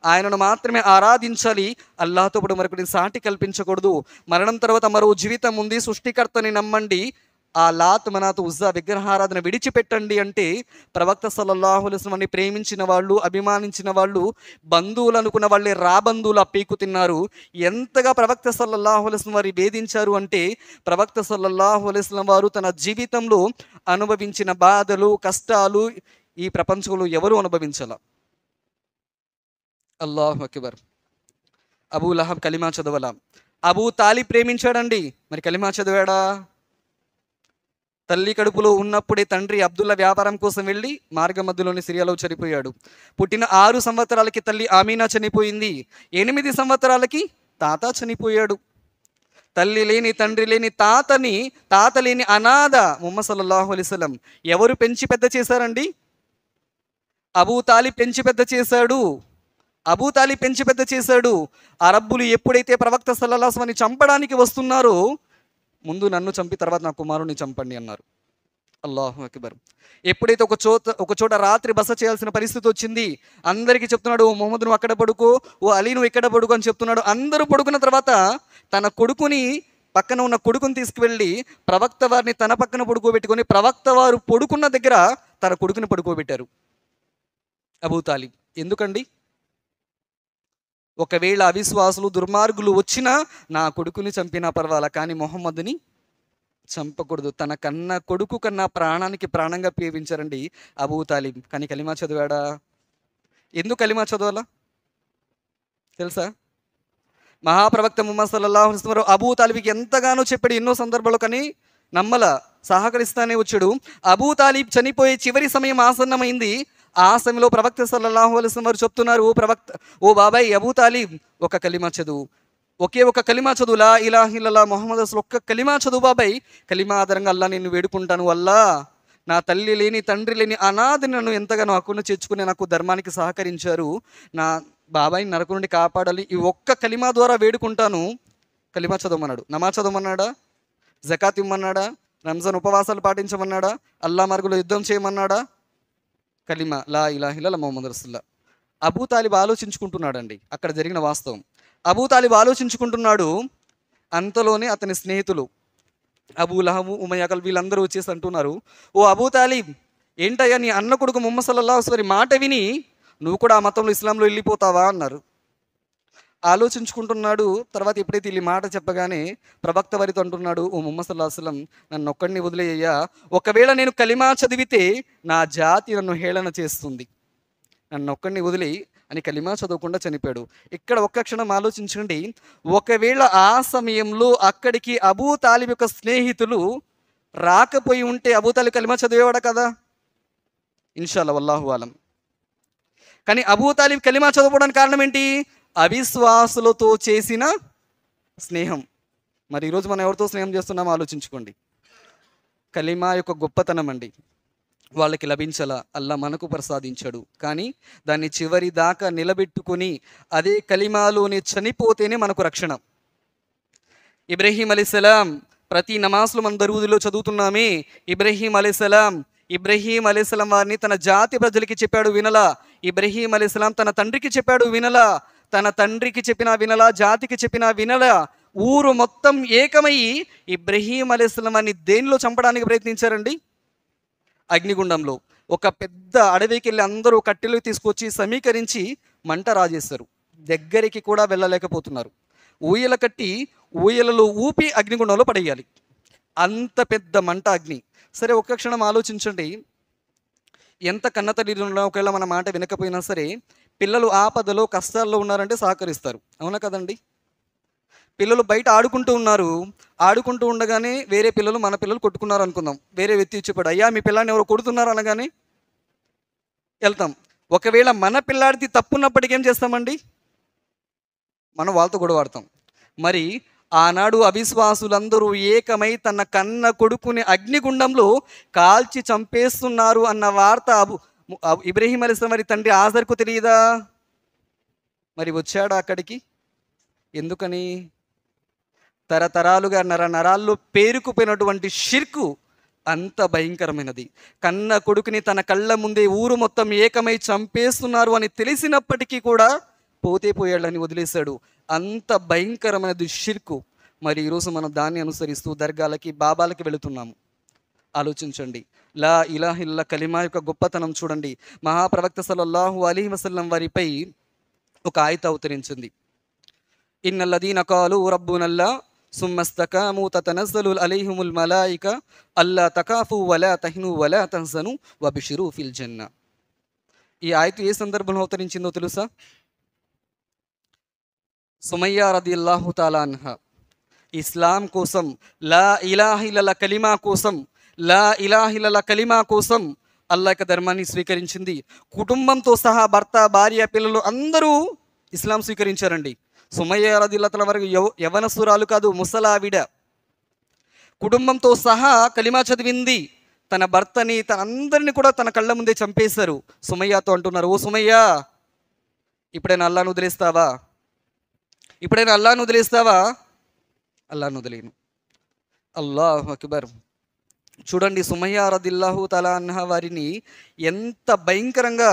S1: ఆయనను మాత్రమే ఆరాధించాలి, అల్లాహతో పాటు మరొకటి సాటి కల్పించకూడదు, మరణం తర్వాత మరో జీవితం ఉంది, సృష్టికర్తని నమ్మండి, ఆ లాత్ మనాత్ ఉజ్జా విగ్రహారాధన విడిచిపెట్టండి అంటే ప్రవక్త సల్లల్లాహు అలైహి వసల్లం ప్రేమించిన వాళ్ళు, అభిమానించిన వాళ్ళు, బంధువులు అనుకున్న వాళ్ళే రాబంధువులు పీకు తిన్నారు. ఎంతగా ప్రవక్త సల్లల్లాహు అలైహి వసల్లం వారు వేధించారు అంటే ప్రవక్త సల్లల్లాహు అలైహి వసల్లం వారు తన జీవితంలో అనుభవించిన బాధలు, కష్టాలు ఈ ప్రపంచంలో ఎవరు అనుభవించాల. అల్లాహు అక్బర్. అబూ లహబ్ కలిమా చదవాల. అబూ తాలిబ్ ప్రేమించాడండి, మరి కలిమా చదివాడా? తల్లి కడుపులో ఉన్నప్పుడే తండ్రి అబ్దుల్లా వ్యాపారం కోసం వెళ్ళి మార్గ మధ్యలోని సిరియాలో చనిపోయాడు. పుట్టిన 6 సంవత్సరాలకి తల్లి ఆమీనా చనిపోయింది. 8 సంవత్సరాలకి తాత చనిపోయాడు. తల్లి లేని తండ్రి లేని తాత లేని అనాథ ముహమ్మద్ సల్లల్లాహు అలైహి వసల్లం ఎవరు పెంచి పెద్ద చేశారండి? అబూ తాలిబ్ పెంచి పెద్ద చేశాడు. అబూ తాలిబ్ పెంచి పెద్ద చేశాడు. అరబ్బులు ఎప్పుడైతే ప్రవక్త సల్లల్లాహు అలైహి వసల్లంని చంపడానికి వస్తున్నారో, ముందు నన్ను చంపి తర్వాత నా కుమారుని చంపండి అన్నారు. అల్లాహు అక్బర్. ఎప్పుడైతే ఒక చోట రాత్రి బస చేయాల్సిన పరిస్థితి వచ్చింది, అందరికీ చెప్తున్నాడు, ఓ మొహమ్మద్ నువ్వు అక్కడ పడుకో, ఓ అలీ నువ్వు ఇక్కడ పడుకో అని చెప్తున్నాడు. అందరూ పడుకున్న తర్వాత తన కొడుకుని, పక్కన ఉన్న కొడుకుని తీసుకువెళ్ళి ప్రవక్త వారిని తన పక్కన పడుకోబెట్టుకొని ప్రవక్త వారు పడుకున్న దగ్గర తన కొడుకుని పడుకోబెట్టారు అబూ తాలిబ్. ఎందుకండి? ఒకవేళ అవిశ్వాసులు దుర్మార్గులు వచ్చినా నా కొడుకుని చంపినా పర్వాలా, కానీ మొహమ్మద్ని చంపకూడదు. తన కన్నా కొడుకు కన్నా ప్రాణానికి ప్రాణంగా పేవించారండి అబూ తాలిబ్. కానీ కలిమా చదివాడా? ఎందుకు కలిమా చదవాలా తెలుసా? మహాప్రవక్త ముహమ్మద్ సల్లల్లాహు అలైహి వసల్లం అబూ తాలిబ్కి ఎంతగానో చెప్పాడు ఎన్నో సందర్భాల్లో, కానీ నమ్మల, సహకరిస్తానే వచ్చాడు. అబూ తాలిబ్ చనిపోయే చివరి సమయం ఆసన్నమైంది. ఆ సమయంలో ప్రవక్త సల్లల్లాహు అలైహి వసల్లం వారు చెప్తున్నారు, ఓ బాబాయ్ అబూ తాలిబ్, ఒక కలిమా చదువు, ఒకే ఒక కలిమా చదువు, లా ఇలాహ ఇల్లల్లాహ్ ముహమ్మద్ రసూల్, ఒక్క కలిమా చదువు బాబాయ్. కలిమా ఆధారంగా అల్లా నిన్ను వేడుకుంటాను, అల్లా నా తల్లి లేని తండ్రి లేని అనాథని నన్ను ఎంతగానో హక్కును చేర్చుకుని నాకు ధర్మానికి సహకరించారు, నా బాబాయిని నరకు నుండి కాపాడాలి, ఈ ఒక్క కలిమా ద్వారా వేడుకుంటాను. కలిమా చదవమన్నాడు. నమాజ్ చదవమన్నాడా? జకాత్ ఇమ్మన్నాడా? రంజాన్ ఉపవాసాలు పాటించమన్నాడా? అల్లా మార్గంలో యుద్ధం చేయమన్నాడా? కలిమా లా ఇలాహ ఇల్లల్లాహ్ ముహమ్మద్ రసూలుల్లాహ్. అబూ తాలిబ్ ఆలోచించుకుంటున్నాడండి. అక్కడ జరిగిన వాస్తవం అబూ తాలిబ్ ఆలోచించుకుంటున్నాడు. అంతలోనే అతని స్నేహితులు అబూ లహబ్, ఉమయ్య వీళ్ళందరూ వచ్చేసి అంటున్నారు, ఓ అబూ తాలిబ్, ఏంటయ్యా నీ అన్న కొడుకు ముహమ్మద్ సల్లల్లాహు అలైహి వసల్లం మాట విని నువ్వు కూడా ఆ మతంలో ఇస్లాంలో వెళ్ళిపోతావా అన్నారు. ఆలోచించుకుంటున్నాడు. తర్వాత ఎప్పుడైతే వీళ్ళు మాట చెప్పగానే ప్రవక్త వారితో అంటున్నాడు, ఓ ముహమ్మద్ సల్లల్లాహు అలైహి వసల్లం, నన్ను ఒక్కడిని వదిలేయ్యా, ఒకవేళ నేను కలిమా చదివితే నా జాతి నన్ను హేళన చేస్తుంది, నన్ను ఒక్కడిని వదిలి అని కలిమా చదవకుండా చనిపోయాడు. ఇక్కడ ఒక్క క్షణం ఆలోచించండి, ఒకవేళ ఆ సమయంలో అక్కడికి అబూ తాలిబ్ యొక్క స్నేహితులు రాకపోయి ఉంటే అబూ తాలిబ్ కలిమా చదివేవాడా కదా? ఇన్షాల్లా, వల్లాహు ఆలం. కానీ అబూ తాలిబ్ కలిమా చదవడానికి కారణం ఏంటి? అవిశ్వాసులతో చేసిన స్నేహం. మరి ఈరోజు మనం ఎవరితో స్నేహం చేస్తున్నామో ఆలోచించుకోండి. కలిమా యొక్క గొప్పతనం అండి వాళ్ళకి లభించాల, అల్లా మనకు ప్రసాదించాడు. కానీ దాన్ని చివరి దాకా నిలబెట్టుకొని అదే కలిమాలోనే చనిపోతేనే మనకు రక్షణ. ఇబ్రహీం అలైహిస్సలాం ప్రతి నమాజ్లో మన దరూదులో చదువుతున్నామే, ఇబ్రహీం అలైహిస్సలాం వారిని తన జాతి ప్రజలకి చెప్పాడు వినలా. ఇబ్రహీం అలైహిస్సలాం తన తండ్రికి చెప్పాడు వినలా. తన తండ్రికి చెప్పినా వినలా, జాతికి చెప్పినా వినలా. ఊరు మొత్తం ఏకమయ్యి ఇబ్రహీం అలైహిస్సలాం వారిని దేనిలో చంపడానికి ప్రయత్నించారండి? అగ్నిగుండంలో. ఒక పెద్ద అడవికి వెళ్ళి అందరూ కట్టెలు తీసుకొచ్చి సమీకరించి మంట రాజేస్తారు. దగ్గరికి కూడా వెళ్ళలేకపోతున్నారు. ఊయల కట్టి ఊయలలో ఊపి అగ్నిగుండంలో పడేయాలి. అంత పెద్ద మంట, అగ్ని. సరే, ఒక్క క్షణం ఆలోచించండి. ఎంత కన్నతల్లి ఉన్నా ఒకవేళ మన మాట వినకపోయినా సరే పిల్లలు ఆపదలో కష్టాల్లో ఉన్నారంటే సహకరిస్తారు, అవునా కదండి? పిల్లలు బయట ఆడుకుంటూ ఉండగానే వేరే పిల్లలు మన పిల్లలు కొట్టుకున్నారు అనుకుందాం. వేరే వ్యక్తి చెప్పాడు, అయ్యా మీ పిల్లాన్ని ఎవరో కొడుతున్నారు అనగానే వెళ్తాం. ఒకవేళ మన పిల్లాడిది తప్పున్నప్పటికీ ఏం చేస్తామండి? మనం వాళ్ళతో గొడవాడతాం. మరి ఆనాడు అవిశ్వాసులందరూ ఏకమై తన కన్న కొడుకుని అగ్నిగుండంలో కాల్చి చంపేస్తున్నారు అన్న వార్త ఇబ్రహీం అలైహిస్సలాం వారి తండ్రి ఆజర్కు తెలియదా? మరి వచ్చాడా అక్కడికి? ఎందుకని? తరతరాలుగా నరాల్లో పేరుకుపోయినటువంటి షిర్కు అంత భయంకరమైనది. కన్న కొడుకుని తన కళ్ళ ముందే ఊరు మొత్తం ఏకమై చంపేస్తున్నారు అని తెలిసినప్పటికీ కూడా పోతే పోయాడని వదిలేశాడు. అంత భయంకరమైనది షిర్కు. మరి ఈరోజు మనం దాన్ని అనుసరిస్తూ దర్గాలకి, బాబాలకి వెళుతున్నాము. ఆలోచించండి. లా ఇలాహ ఇల్లల్లాహ్ కలిమా యొక్క గొప్పతనం చూడండి. మహాప్రవక్త సల్లల్లాహు అలైహి వసల్లం వారిపై ఒక ఆయత అవతరించింది. ఇన్నల్లదీన కాలు రబ్బునల్లా సుమ్మస్తకాము తతనజ్జలు అలైహిముల్ మలాయిక అల్లా తకాఫు వలా తహిను వలా తహ్జను వబిషిరు ఫిల్ జన్న. ఈ ఆయత ఏ సందర్భంలో అవతరించిందో తెలుసా? సుమయ్య రదియల్లాహు తాలా అన్హా ఇస్లాం కోసం, లా ఇలాహ ఇల్లల్లాహ్ కలిమా కోసం, లా ఇలాహ ఇల్లల్లా కలిమా కోసం అల్లా యొక్క ధర్మాన్ని స్వీకరించింది. కుటుంబంతో సహా భర్త, భార్య, పిల్లలు అందరూ ఇస్లాం స్వీకరించారండి. సుమయ్య రదియల్లాహు వరకు యవనస్తురాలు కాదు, ముసలావిడ. కుటుంబంతో సహా కలిమా చదివింది. తన భర్తని, తన అందరిని కూడా తన కళ్ళ ముందే చంపేశారు. సుమయ్యతో అంటున్నారు, ఓ సుమయ్య, ఇప్పుడైనా అల్లాను వదిలేస్తావా? ఇప్పుడైనా అల్లాను వదిలేస్తావా? అల్లాను వదిలేను. అల్లాహు అక్బర్. చూడండి, సుమయ్య రదియల్లాహు తఆలా అన్హా వారిని ఎంత భయంకరంగా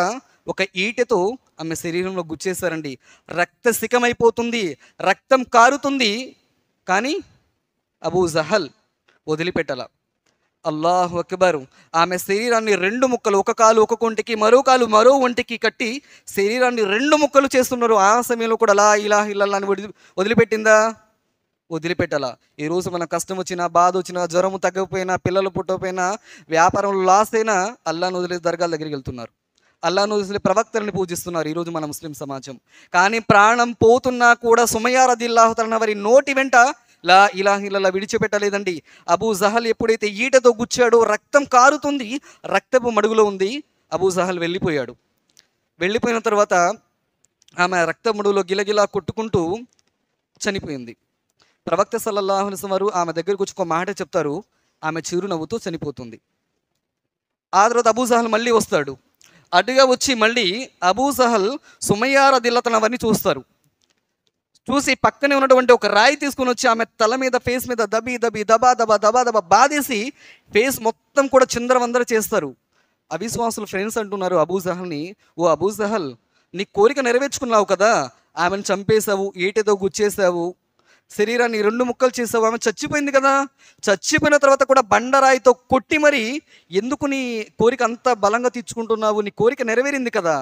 S1: ఒక ఈటెతో ఆమె శరీరంలో గుచ్చేశారండి. రక్తసికమైపోతుంది, రక్తం కారుతుంది. కానీ అబూ జహల్ వదిలిపెట్టల. అల్లాహు అక్బర్. ఆమె శరీరాన్ని రెండు ముక్కలు, ఒక కాలు ఒక కొంటికి, మరో కాలు మరో ఒంటికి కట్టి శరీరాన్ని రెండు ముక్కలు చేస్తున్నారు. ఆ సమయంలో కూడా లా ఇలాహ ఇల్లల్లా అని వదిలిపెట్టిందా? వదిలిపెట్టాల. ఈరోజు మన కష్టం వచ్చినా, బాధ వచ్చినా, జ్వరం తగ్గకపోయినా, పిల్లలు పుట్టకపోయినా, వ్యాపారంలో లాస్ అయినా అల్లాను వదిలే దర్గాల దగ్గరికి వెళ్తున్నారు. అల్లాను వదిలే ప్రవక్తలను పూజిస్తున్నారు ఈరోజు మన ముస్లిం సమాజం. కానీ ప్రాణం పోతున్నా కూడా సుమయ్య రదియల్లాహు తఆలా వారి నోటి వెంట లా ఇలాహ ఇల్లల్లా విడిచిపెట్టలేదండి. అబూ జహల్ ఎప్పుడైతే ఈటతో గుచ్చాడో రక్తం కారుతుంది, రక్తపు మడుగులో ఉంది. అబూ జహల్ వెళ్ళిపోయాడు. వెళ్ళిపోయిన తర్వాత ఆమె రక్త మడుగులో గిలగిలా కొట్టుకుంటూ చనిపోయింది. ప్రవక్త సల్లల్లాహు అలైహి వసల్లం వారు ఆమె దగ్గరకు వచ్చి ఒక మాట చెప్తారు. ఆమె చిరునవ్వుతూ చనిపోతుంది. ఆ తర్వాత అబూ జహల్ మళ్ళీ వస్తాడు. అటుగా వచ్చి మళ్ళీ అబూ జహల్ సుమయ్య రదియల్లాహు తఆలా వారిని చూస్తారు. చూసి పక్కనే ఉన్నటువంటి ఒక రాయి తీసుకుని వచ్చి ఆమె తల మీద, ఫేస్ మీద దబి దబి దబా దబా దబా దబా బాధేసి ఫేస్ మొత్తం కూడా చిందరవందర చేస్తారు. అవిశ్వాసులు ఫ్రెండ్స్ అంటున్నారు అబూ జహల్ని, ఓ అబూ జహల్, నీ కోరిక నెరవేర్చుకున్నావు కదా, ఆమెను చంపేశావు, ఈటెతో గుచ్చేసావు, శరీరాన్ని రెండు ముక్కలు చేసావు, ఆమె చచ్చిపోయింది కదా. చచ్చిపోయిన తర్వాత కూడా బండరాయితో కొట్టి మరి ఎందుకు నీ కోరిక అంత బలంగా తీర్చుకుంటున్నావు? నీ కోరిక నెరవేరింది కదా.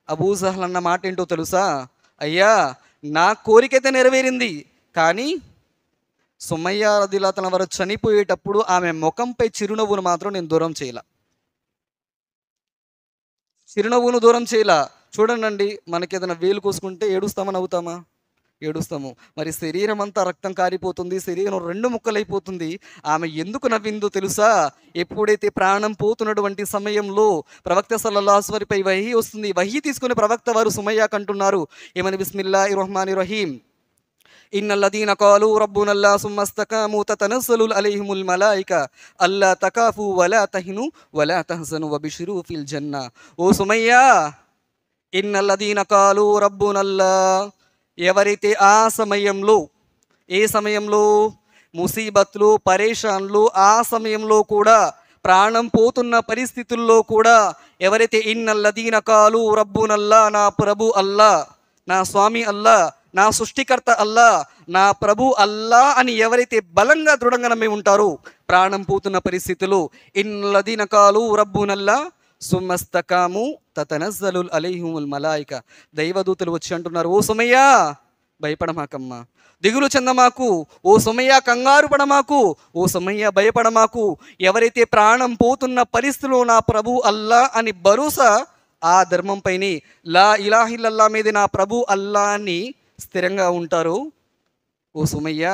S1: అబూ జహల్ అన్న మాట ఏంటో తెలుసా? అయ్యా, నా కోరికైతే నెరవేరింది, కానీ సుమయ్య రదియల్లాహు తఆలా వారు చనిపోయేటప్పుడు ఆమె ముఖంపై చిరునవ్వును మాత్రం నేను దూరం చేయాల. చిరునవ్వును దూరం చేయాల. చూడండి, మనకి ఏదైనా వేలు కోసుకుంటే ఏడుస్తామా, నవ్వుతామా? ఏడుస్తాము. మరి శరీరం అంతా రక్తం కారిపోతుంది, శరీరం రెండు ముక్కలైపోతుంది. ఆమె ఎందుకు నవ్విందో తెలుసా? ఎప్పుడైతే ప్రాణం పోతున్నటువంటి సమయంలో ప్రవక్త సల్లల్లాహు అలైహి వసల్లం పై వహీ వస్తుంది. వహీ తీసుకుని ప్రవక్త వారు సుమయ్యకు అంటున్నారు ఏమని? బిస్మిల్లాహిర్ రహ్మానిర్ రహీం. ఇన్నల్లదీన కాలు రబ్బునల్లా సుమ్మస్తకాము తతనస్సలు అలైహిముల్ మలాయిక అల్లా తకాఫు వలా తహిను వలా తహజను వబిషిరు ఫిల్ జన్నా. ఓ సుమయ్య, ఇన్నల్లదీన కాలు రబ్బునల్లా, ఎవరైతే ఆ సమయంలో, ఏ సమయంలో? ముసీబత్లు, పరేషాన్లు, ఆ సమయంలో కూడా, ప్రాణం పోతున్న పరిస్థితుల్లో కూడా ఎవరైతే ఇన్నల్లదీన కాలు రబ్బునల్లా, నా ప్రభు అల్లా, నా స్వామి అల్లా, నా సృష్టికర్త అల్లా, నా ప్రభు అల్లా అని ఎవరైతే బలంగా దృఢంగా నమ్మి ఉంటారో ప్రాణం పోతున్న పరిస్థితులు, ఇన్నల్లదీన కాలు రబ్బునల్లా సుమ్మస్తకాము తతనజ్జలుల్ అలైహిముల్ మలాయిక, దైవదూతలు వచ్చి అంటున్నారు, ఓ సుమయ్య, భయపడమాకమ్మా, దిగులు చెందమాకు, ఓ సుమయ్య కంగారు పడమాకు, ఓ సుమయ్య భయపడమాకు. ఎవరైతే ప్రాణం పోతున్న పరిస్థితిలో నా ప్రభు అల్లా అని భరోసా, ఆ ధర్మంపైనే లా ఇలాహ ఇల్లల్లా మీద నా ప్రభు అల్లా అని స్థిరంగా ఉంటారు, ఓ సుమయ్య,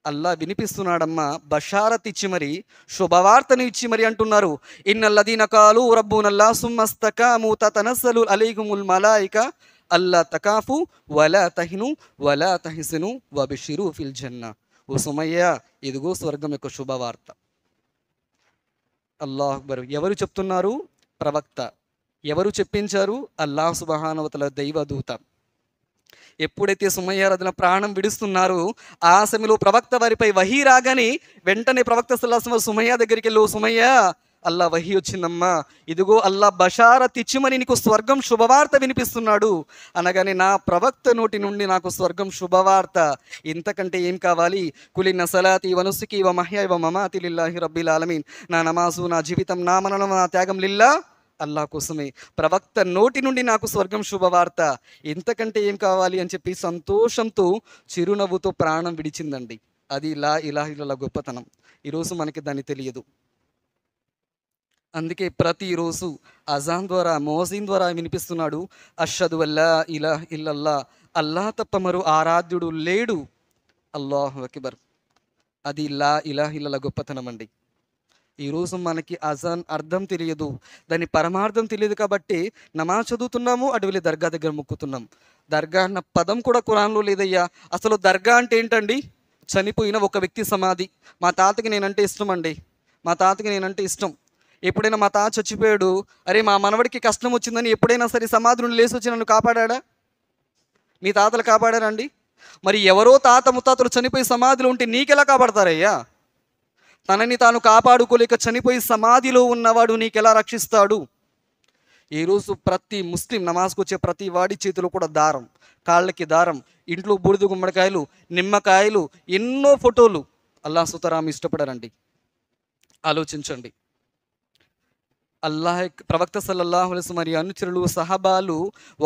S1: అల్లా వినిపిస్తున్నాడమ్మా, బషారత్ ఇచ్చి మరి, శుభవార్తను ఇచ్చి మరి అంటున్నారు. ఇన్నల్లదీన కాలు రబ్బునల్లా సుమ్మస్తకాము తతనస్సలు అలైహిముల్ మలాయిక అల్లా తకాఫు వలా తహిను వలా తహిసను వబిషిరు ఫిల్ జన్నా. ఓ సుమయ్య, ఇదిగో స్వర్గం యొక్క శుభవార్త. అల్లాహ్ అక్బర్. ఎవరు చెప్తున్నారు? ప్రవక్త. ఎవరు చెప్పించారు? అల్లాహ్ సుబ్హానహు వ తఆలా దైవదూత. ఎప్పుడైతే సుమయ్య రదియల్లాహు ప్రాణం విడుస్తున్నారో ఆ సమయంలో ప్రవక్త వారిపై వహీ రాగానే వెంటనే ప్రవక్త సల్లల్లాహు అలైహి వసల్లం సుమయ్య దగ్గరికి వెళ్ళి, ఓ సుమయ్య, అల్లా వహీ వచ్చిందమ్మా, ఇదిగో అల్లా బషారత్ ఇచ్చిమని నీకు స్వర్గం శుభవార్త వినిపిస్తున్నాడు అనగానే నా ప్రవక్త నోటి నుండి నాకు స్వర్గం శుభవార్త, ఇంతకంటే ఏం కావాలి? కులిన్న సలాతి వనుసుకి వ మహ్యాయ వ మమాతి లిల్లాహి రబ్బిల్ ఆలమీన్. నా నమాజు, నా జీవితం, నా మననం, నా త్యాగం లిల్లా, అల్లా కోసమే. ప్రవక్త నోటి నుండి నాకు స్వర్గం శుభవార్త, ఇంతకంటే ఏం కావాలి అని చెప్పి సంతోషంతో చిరునవ్వుతో ప్రాణం విడిచిందండి. అది లా ఇలాహ ఇల్లల్లా గొప్పతనం. ఈరోజు మనకి దాన్ని తెలియదు. అందుకే ప్రతిరోజు అజాన్ ద్వారా, మోజీన్ ద్వారా వినిపిస్తున్నాడు, అష్హదు అల్లా ఇలాహ ఇల్లల్లా, అల్లా తప్ప మరో ఆరాధ్యుడు లేడు, అల్లాహు అక్బర్. అది లా ఇలాహ ఇల్లల్లా గొప్పతనం అండి. ఈరోజు మనకి అజాన్ అర్థం తెలియదు, దాని పరమార్థం తెలియదు కాబట్టి నమాజ్ చదువుతున్నాము, అటు వెళ్ళి దర్గా దగ్గర మొక్కుతున్నాం. దర్గా అన్న పదం కూడా ఖురాన్లో లేదయ్యా. అసలు దర్గా అంటే ఏంటండి? చనిపోయిన ఒక వ్యక్తి సమాధి. మా తాతకి నేనంటే ఇష్టం అండి, మా తాతకి నేనంటే ఇష్టం. ఎప్పుడైనా మా తాత చచ్చిపోయాడు, అరే మా మనవడికి కష్టం వచ్చిందని ఎప్పుడైనా సరే సమాధి నుండి లేచి వచ్చి నన్ను కాపాడా? మీ తాతలు కాపాడారండి? మరి ఎవరో తాత ముత్తాతలు చనిపోయి సమాధిలో ఉంటే నీకెలా కాపాడతారయ్యా? తనని తాను కాపాడుకోలేక చనిపోయి సమాధిలో ఉన్నవాడు నీకెలా రక్షిస్తాడు? ఈరోజు ప్రతి ముస్లిం నమాజ్కి వచ్చే ప్రతి వాడి చేతిలో కూడా దారం, కాళ్ళకి దారం, ఇంట్లో బూడిద గుమ్మడికాయలు, నిమ్మకాయలు, ఎన్నో ఫోటోలు. అల్లాహ్ సుతరాం ఇష్టపడరండి. ఆలోచించండి. అల్లాహ్ ప్రవక్త సల్లల్లాహు అలైహి వసల్లం మరి అనుచరులు సహబాలు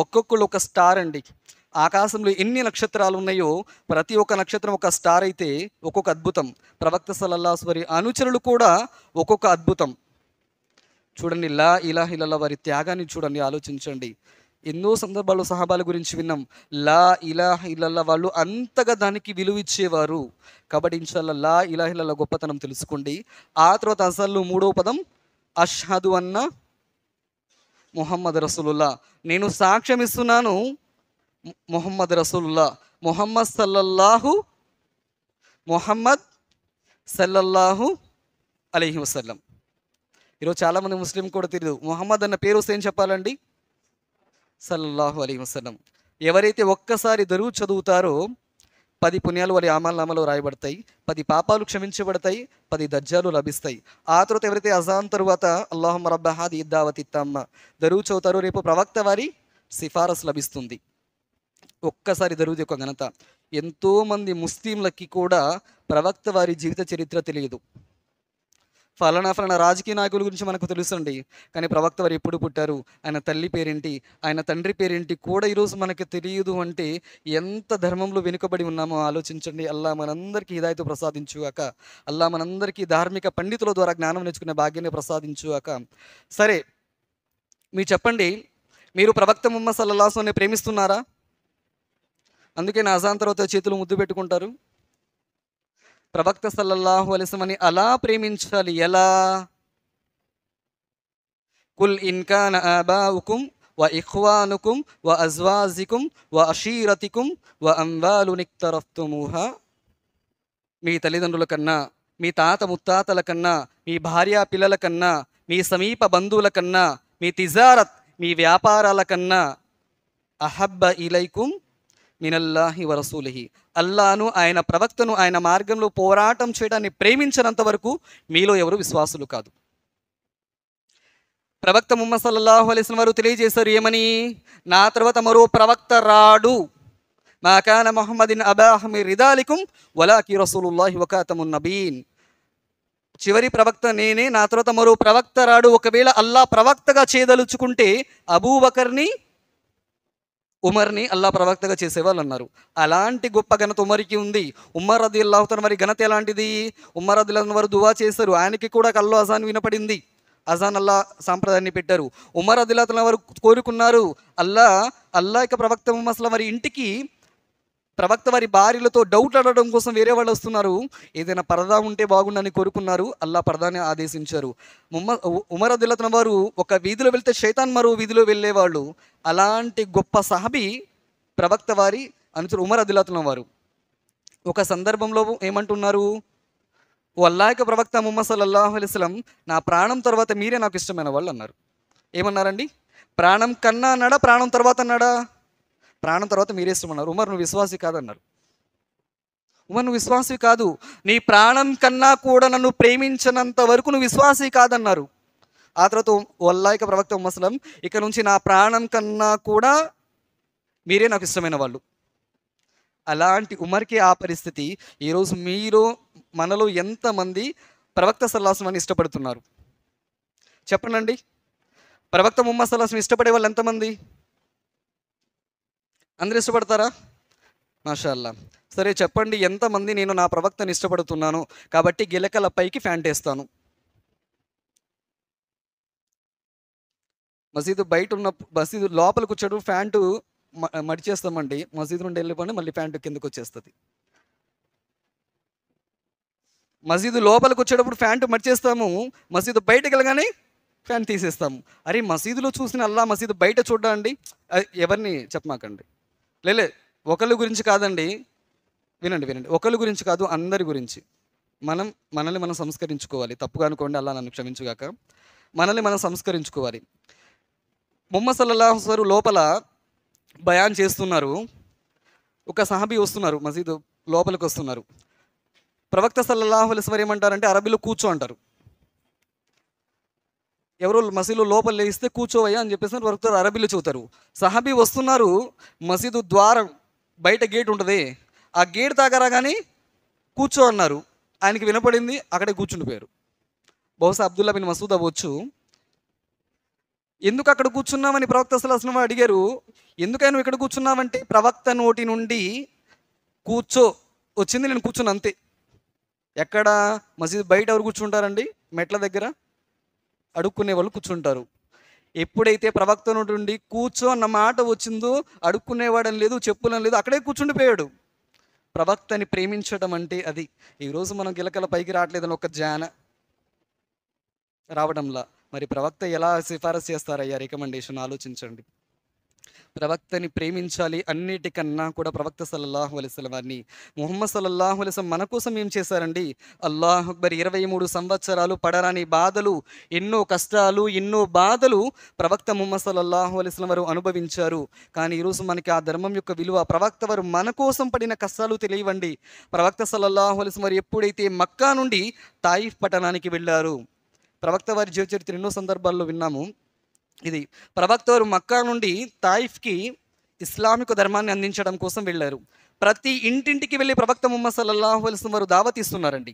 S1: ఒక్కొక్కరు ఒక స్టార్ అండి. ఆకాశంలో ఎన్ని నక్షత్రాలు ఉన్నాయో ప్రతి ఒక్క నక్షత్రం ఒక స్టార్ అయితే ఒక్కొక్క అద్భుతం. ప్రవక్త సల్లల్లాహు అలైహి వసల్లం అనుచరులు కూడా ఒక్కొక్క అద్భుతం. చూడండి, లా ఇలాహ ఇల్లల్లాహ్ వారి త్యాగాన్ని చూడండి, ఆలోచించండి. ఎన్నో సందర్భాల్లో సహాబాల గురించి విన్నాం. లా ఇలాహ ఇల్లల్లాహ్ వాళ్ళు అంతగా దానికి విలువ ఇచ్చేవారు. కాబట్టి ఇన్షాల్లా లా ఇలాహ ఇల్లల్లాహ్ గొప్పతనం తెలుసుకోండి. ఆ తర్వాత అసలు మూడో పదం అష్హదు అన్న ముహమ్మద్ రసూలుల్లా, నేను సాక్ష్యం ఇస్తున్నాను ముహమ్మద్ రసూలుల్లా, ముహమ్మద్ సల్లల్లాహు అలైహి వసల్లం. ఈరోజు చాలామంది ముస్లిం కూడా తెలియదు. ముహమ్మద్ అన్న పేరు వస్తే ఏం చెప్పాలండి? సల్లల్లాహు అలైహి వసల్లం. ఎవరైతే ఒక్కసారి దరూద్ చదువుతారో 10 పుణ్యాలు వారి అమల్లో రాయబడతాయి, 10 పాపాలు క్షమించబడతాయి, 10 దర్జాలు లభిస్తాయి. ఆ తర్వాత ఎవరైతే అజాన్ తరువాత అల్లాహుమ్మ రబ్బ హాదిహి దావతి తమ్మ దరూద్ చదువుతారో రేపు ప్రవక్త వారి సిఫారసు లభిస్తుంది. ఒక్కసారి దరూద్ యొక్క ఘనత. ఎంతోమంది ముస్లింలకి కూడా ప్రవక్త వారి జీవిత చరిత్ర తెలియదు. ఫలానా రాజకీయ నాయకుల గురించి మనకు తెలుసండి, కానీ ప్రవక్త వారు ఎప్పుడు పుట్టారు, ఆయన తల్లి పేరేంటి, ఆయన తండ్రి పేరేంటి కూడా ఈరోజు మనకు తెలియదు అంటే ఎంత ధర్మంలో వెనుకబడి ఉన్నామో ఆలోచించండి. అల్లా మనందరికీ హిదాయతు ప్రసాదించుగాక. అల్లా మనందరికీ ధార్మిక పండితుల ద్వారా జ్ఞానం నేర్చుకునే భాగ్యాన్ని ప్రసాదించుగాక. సరే, మీరు చెప్పండి, మీరు ప్రవక్త ముహమ్మద్ సల్లల్లాహు అలైహి వసల్లం ప్రేమిస్తున్నారా? అందుకే నా అజాన్ తర్వాత చేతులు ముద్దు పెట్టుకుంటారు. ప్రవక్త సల్లల్లాహు అలైహి వసల్లం అలా ప్రేమించాలి. ఎలా? కుల్ ఇన్కాన ఆబాఉకుం వ ఇఖ్వానుకుం వ అజ్వాజికుం వ అషీరతికుం వ అమ్వాలున్ ఇక్తరఫ్తుమూహా, మీ తల్లిదండ్రుల కన్నా, మీ తాత ముత్తాతల కన్నా, మీ భార్యా పిల్లల కన్నా, మీ సమీప బంధువుల కన్నా, మీ తిజారత్ మీ వ్యాపారాల కన్నా అహబ్బ ఇలైకుం మినల్లాహి వరసూలిహి, అల్లాను ఆయన ప్రవక్తను ఆయన మార్గంలో పోరాటం చేయడాన్ని ప్రేమించినంత వరకు మీలో ఎవరు విశ్వాసులు కాదు. ప్రవక్త ముహమ్మద్ సల్లల్లాహు అలైహి వసల్లం వారు తెలియజేశారు ఏమని? నా తర్వాత మరో ప్రవక్త రాడు. మా కాన ముహమ్మదిన్ అబా అహ్మి రిదాలికుం వలాకి రసూలుల్లాహి వకాతమున్ నబీన్. చివరి ప్రవక్త నేనే, నా తర్వాత మరో ప్రవక్త రాడు. ఒకవేళ అల్లా ప్రవక్తగా చేయదలుచుకుంటే అబూబకర్ని ఉమర్ని అల్లా ప్రవక్తగా చేసేవాళ్ళు అన్నారు. అలాంటి గొప్ప ఘనత ఉమర్కి ఉంది. ఉమర్ రదియల్లాహు తఆలా మరి ఘనత ఎలాంటిది? ఉమర్ రదియల్లాహు వారు దువా చేశారు, ఆయనకి కూడా కల్లో అజాన్ వినపడింది. అజాన్ అల్లా సాంప్రదాయాన్ని పెట్టారు. ఉమర్ రదియల్లాహు తఆలా వారు కోరుకున్నారు, అల్లా ఇక ప్రవక్త ముహమ్మద్ సల్లల్లాహు వారి ఇంటికి ప్రవక్త వారి భార్యలతో డౌట్ అడగడం కోసం వేరే వాళ్ళు వస్తున్నారు, ఏదైనా పరదా ఉంటే బాగుండని కోరుకున్నారు. అల్లా పరదాని ఆదేశించారు. ఉమర్ రదియల్లాహు తఆలా వారు ఒక వీధిలో వెళ్తే శైతాన్ మరో వీధిలో వెళ్ళేవాళ్ళు. అలాంటి గొప్ప సహబీ ప్రవక్త వారి అనుచరు ఉమర్ రదియల్లాహు తఆలా వారు. ఒక సందర్భంలో ఏమంటున్నారు? ఓ అల్లాహ్ ప్రవక్త ముహమ్మద్ సల్లల్లాహు అలైహి వసల్లం, నా ప్రాణం తర్వాత మీరే నాకు ఇష్టమైన వాళ్ళు అన్నారు. ఏమన్నారండి? ప్రాణం కన్నా అన్నాడా, ప్రాణం తర్వాత అన్నాడా? ప్రాణం తర్వాత మీరే ఇష్టమన్నారు. ఉమర్ నువ్వు విశ్వాసి కాదన్నారు. ఉమర్ నువ్వు విశ్వాసి కాదు, నీ ప్రాణం కన్నా కూడా నన్ను ప్రేమించినంత వరకు నువ్వు విశ్వాసి కాదన్నారు. ఆ తర్వాత అల్లాహ్ ప్రవక్త ముహమ్మద్ సల్లల్లాహు అలైహి వసల్లం, ఇక నుంచి నా ప్రాణం కన్నా కూడా మీరే నాకు ఇష్టమైన వాళ్ళు. అలాంటి ఉమర్కి ఆ పరిస్థితి. ఈరోజు మీరు మనలో ఎంతమంది ప్రవక్త సల్లల్లాహు అలైహి వసల్లం ఇష్టపడుతున్నారు చెప్పండి. ప్రవక్త ముహమ్మద్ సల్లల్లాహు అలైహి వసల్లం ఇష్టపడే వాళ్ళు ఎంతమంది? అందరూ ఇష్టపడతారా? మాషాల్లా. సరే చెప్పండి, ఎంతమంది నేను నా ప్రవక్తని ఇష్టపడుతున్నాను కాబట్టి గిలకల పైకి ఫ్యాంట్ వేస్తాను? మసీదు బయట ఉన్న మసీదు లోపల కూర్చోడు ఫ్యాంటు మడిచేస్తామండి, మసీదు నుండి వెళ్ళిపోయి మళ్ళీ ఫ్యాంటు కిందకు వచ్చేస్తుంది. మసీదు లోపలికి వచ్చేటప్పుడు ప్యాంటు మర్చేస్తాము, మసీదు బయటకు వెళ్ళగానే ఫ్యాన్ తీసేస్తాము. అరే మసీదులో చూసిన అల్లా మసీదు బయట చూడండి. ఎవరిని చెప్పమాకండి. లేలే, ఒకళ్ళ గురించి కాదండి, వినండి వినండి, ఒకళ్ళ గురించి కాదు, అందరి గురించి. మనల్ని మనం సంస్కరించుకోవాలి. తప్పుగా అనుకోండి, అల్లా నన్ను క్షమించుగాక. మనల్ని మనం సంస్కరించుకోవాలి. ముహమ్మద్ సల్లల్లాహు అలైహి వసల్లం లోపల బయాన్ చేస్తున్నారు. ఒక సహాబీ వస్తున్నారు, మసీదు లోపలికి వస్తున్నారు. ప్రవక్త సల్లల్లాహు అలైహి వసల్లం ఏమంటారంటే అరబీలో కూర్చో అంటారు. ఎవరో మసీదులో లోపల లేస్తే కూర్చోవయ్యా అని చెప్పేసి ప్రవక్త అరబీలో చెబుతారు. సహాబీ వస్తున్నారు, మసీదు ద్వారం బయట గేట్ ఉంటుంది, ఆ గేట్ దగ్గర కానీ కూర్చో అన్నారు. ఆయనకి వినపడింది, అక్కడే కూర్చుండిపోయారు. బహుశా అబ్దుల్లా బిన్ మసూద్ అవ్వచ్చు. ఎందుకు అక్కడ కూర్చున్నామని ప్రవక్త సల్లల్లాహు అలైహి వసల్లం అడిగారు. ఎందుకైనా నువ్వు ఇక్కడ కూర్చున్నావంటే ప్రవక్త నోటి నుండి కూర్చో వచ్చింది, నేను కూర్చున్నా అంతే. ఎక్కడ? మసీదు బయట ఎవరు కూర్చుంటారండి? మెట్ల దగ్గర అడుక్కునే వాళ్ళు కూర్చుంటారు. ఎప్పుడైతే ప్రవక్త నుండి కూర్చో అన్న మాట వచ్చిందో అడుక్కునేవాడని లేదు, చెప్పులని లేదు, అక్కడే కూర్చుండిపోయాడు. ప్రవక్తని ప్రేమించడం అంటే అది. ఈరోజు మనం గిలకల పైకి రావట్లేదని ఒక జాన రావడంలా, మరి ప్రవక్త ఎలా సిఫారసు చేస్తారయ్యా? రికమెండేషన్ ఆలోచించండి. ప్రవక్తని ప్రేమించాలి. అన్నిటికన్నా కూడా ప్రవక్త సల్లల్లాహు అలైహి వసల్లం వారిని, ముహమ్మద్ సల్లల్లాహు అలైహి వసల్లం మన కోసం ఏం చేశారండి? అల్లాహు అక్బర్. 23 సంవత్సరాలు పడరాని బాధలు, ఎన్నో కష్టాలు, ఎన్నో బాధలు ప్రవక్త ముహమ్మద్ సల్లల్లాహు అలైహి వసల్లం వారు అనుభవించారు. కానీ ఈరోజు మనకి ఆ ధర్మం యొక్క విలువ, ప్రవక్త వారు మన కోసం పడిన కష్టాలు తెలియవండి. ప్రవక్త సల్లల్లాహు అలైహి వసల్లం వారు ఎప్పుడైతే మక్కా నుండి తాయిఫ్ పట్టణానికి వెళ్ళారు, ప్రవక్త వారి జీవిత చరిత్ర ఎన్నో సందర్భాల్లో విన్నాము. ఇది ప్రవక్త వారు మక్కా నుండి తాయిఫ్కి ఇస్లామిక ధర్మాన్ని అందించడం కోసం వెళ్ళారు. ప్రతి ఇంటింటికి వెళ్ళి ప్రవక్త ముహమ్మద్ సల్లల్లాహు అలైహి వసల్లం వారు దావత్ ఇస్తున్నారండి.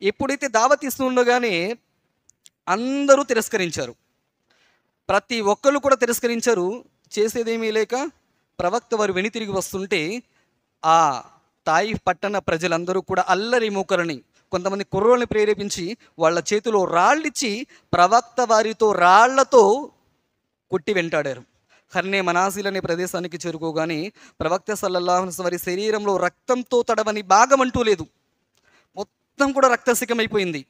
S1: ఎప్పుడైతే దావత్ ఇస్తుండగానే అందరూ తిరస్కరించారు. ప్రతి ఒక్కరు కూడా తిరస్కరించారు. చేసేదేమీ లేక ప్రవక్త వారు వెనుతిరిగి వస్తుంటే ఆ తాయిఫ్ పట్టణ ప్రజలందరూ కూడా అల్లరి మూకలని, కొంతమంది కుర్రోళ్ళని ప్రేరేపించి వాళ్ళ చేతిలో రాళ్ళిచ్చి ప్రవక్త వారితో రాళ్లతో కొట్టి వెంటాడారు. హర్నే మనాజిల్ అనే ప్రదేశానికి చేరుకోగానే ప్రవక్త సల్లల్లాహు అలైహి వసల్లం వారి శరీరంలో రక్తంతో తడవని భాగం అంటూ లేదు, మొత్తం కూడా రక్తసికమైపోయింది.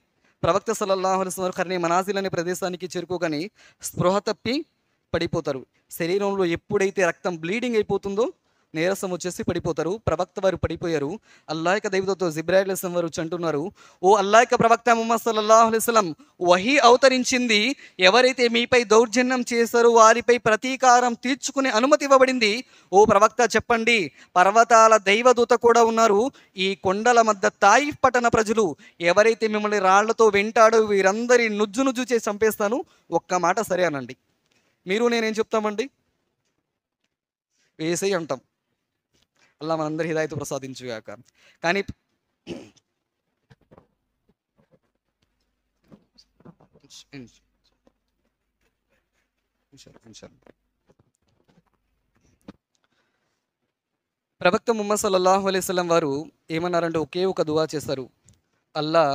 S1: ప్రవక్త సల్లల్లాహు అలైహి వసల్లం వారు హర్నే మనాజిల్ అనే ప్రదేశానికి చేరుకోగానే స్పృహ తప్పి పడిపోతారు. శరీరంలో ఎప్పుడైతే రక్తం బ్లీడింగ్ అయిపోతుందో నీరసం వచ్చేసి పడిపోతారు. ప్రవక్త వారు పడిపోయారు. అల్లాహ్ దైవదూత జిబ్రాయిల్ అలైహిస్సలాం వారు అంటున్నారు, ఓ అల్లాహ్ ప్రవక్త ముహమ్మద్ సల్లల్లాహు అలైహి వసల్లం, వహీ అవతరించింది. ఎవరైతే మీపై దౌర్జన్యం చేశారో వారిపై ప్రతీకారం తీర్చుకునే అనుమతి ఇవ్వబడింది. ఓ ప్రవక్త చెప్పండి, పర్వతాల దైవదూత కూడా ఉన్నారు. ఈ కొండల మధ్య తాయిఫ్ పట్టణ ప్రజలు ఎవరైతే మిమ్మల్ని రాళ్లతో వెంటాడో వీరందరి నుజ్జు నుజ్జు చేసి చంపేస్తాను. ఒక్క మాట సరే అనండి. మీరు నేనేం చెప్తామండి? వేసే అంటాం. అల్లా మనందరి హిదాయతు ప్రసాదించుగాక. కానీ ప్రవక్త ముహమ్మద్ సల్లల్లాహు అలైహి వసల్లం వారు ఏమన్నారంటే ఒకే ఒక దువా చేస్తారు. అల్లా,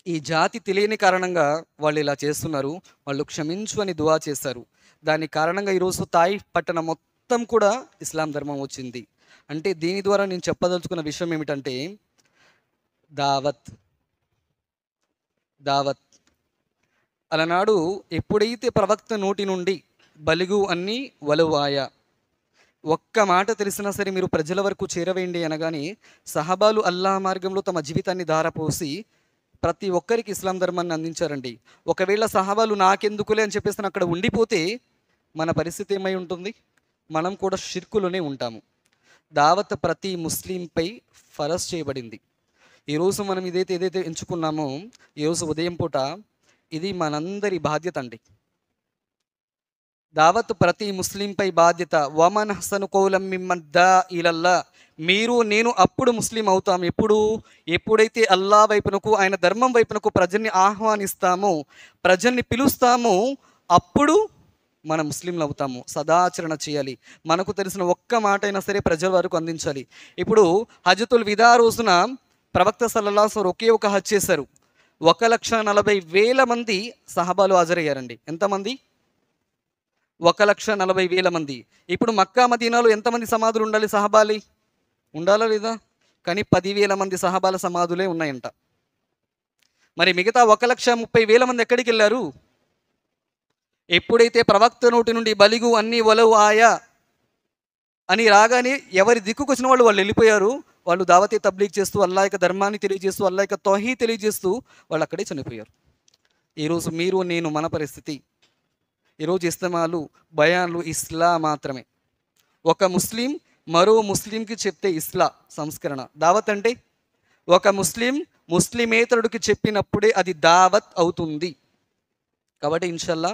S1: ఈ జాతి తెలియని కారణంగా వాళ్ళు ఇలా చేస్తున్నారు, వాళ్ళు క్షమించు అని దువా చేస్తారు. దాని కారణంగా ఈరోజు తాయిఫ్ పట్టణం మొత్తం కూడా ఇస్లాం ధర్మం వచ్చింది. అంటే దీని ద్వారా నేను చెప్పదలుచుకున్న విషయం ఏమిటంటే దావత్ దావత్ అలనాడు ఎప్పుడైతే ప్రవక్త నోటి నుండి బలుగు అన్ని వలువాయ, ఒక్క మాట తెలిసినా సరే మీరు ప్రజల వరకు చేరవేయండి అనగానే సహబాలు అల్లా మార్గంలో తమ జీవితాన్ని ధారపోసి ప్రతి ఒక్కరికి ఇస్లాం ధర్మాన్ని అందించారండి. ఒకవేళ సహబాలు నాకెందుకులే అని చెప్పేసి అక్కడ ఉండిపోతే మన పరిస్థితి ఏమై ఉంటుంది? మనం కూడా షిర్కులోనే ఉంటాము. దావత్ ప్రతి ముస్లింపై ఫరజ్ చేయబడింది. ఈరోజు మనం ఏదైతే ఎంచుకున్నామో ఈరోజు ఉదయం పూట ఇది మనందరి బాధ్యత అండి. దావత్ ప్రతి ముస్లింపై బాధ్యత. వమన్ హసను కౌలం మిమ్మన్ దా ఇలల్లా. మీరు నేను అప్పుడు ముస్లిం అవుతాం ఎప్పుడైతే అల్లా వైపునకు, ఆయన ధర్మం వైపునకు ప్రజల్ని ఆహ్వానిస్తామో, ప్రజల్ని పిలుస్తామో, అప్పుడు మనం ముస్లింలు అవుతాము. సదాచరణ చేయాలి. మనకు తెలిసిన ఒక్క మాట అయినా సరే ప్రజల వరకు అందించాలి. ఇప్పుడు హజతుల్ విదా రోజున ప్రవక్త సల్లల్లాహు అలైహి వసల్లం ఒకే ఒక హజ్ చేశారు. 1,40,000 మంది సహబాలు హాజరయ్యారండి. ఎంతమంది? 1,40,000 మంది. ఇప్పుడు మక్కా మదీనాలో ఎంతమంది సమాధులు ఉండాలి? సహబాలి ఉండాలా లేదా? కానీ 10,000 మంది సహబాల సమాధులే ఉన్నాయంట. మరి మిగతా 1,30,000 మంది ఎక్కడికి వెళ్ళారు? ఎప్పుడైతే ప్రవక్త నోటి నుండి బలిగు అన్ని ఒలవు ఆయా అని రాగానే ఎవరి దిక్కుకు వచ్చిన వాళ్ళు వెళ్ళిపోయారు. వాళ్ళు దావతే తబ్లీగ్ చేస్తూ అల్లా యొక్క ధర్మాన్ని తెలియజేస్తూ అల్లా యొక్క తౌహీద్ తెలియజేస్తూ వాళ్ళు అక్కడే చనిపోయారు. ఈరోజు మీరు నేను మన పరిస్థితి, ఈరోజు ఇస్తమాలు బయాన్లు ఇస్లా మాత్రమే. ఒక ముస్లిం మరో ముస్లింకి చెప్తే ఇస్లా సంస్కరణ. దావత్ అంటే ఒక ముస్లిమేతరుడికి చెప్పినప్పుడే అది దావత్ అవుతుంది. కాబట్టి ఇన్షల్లా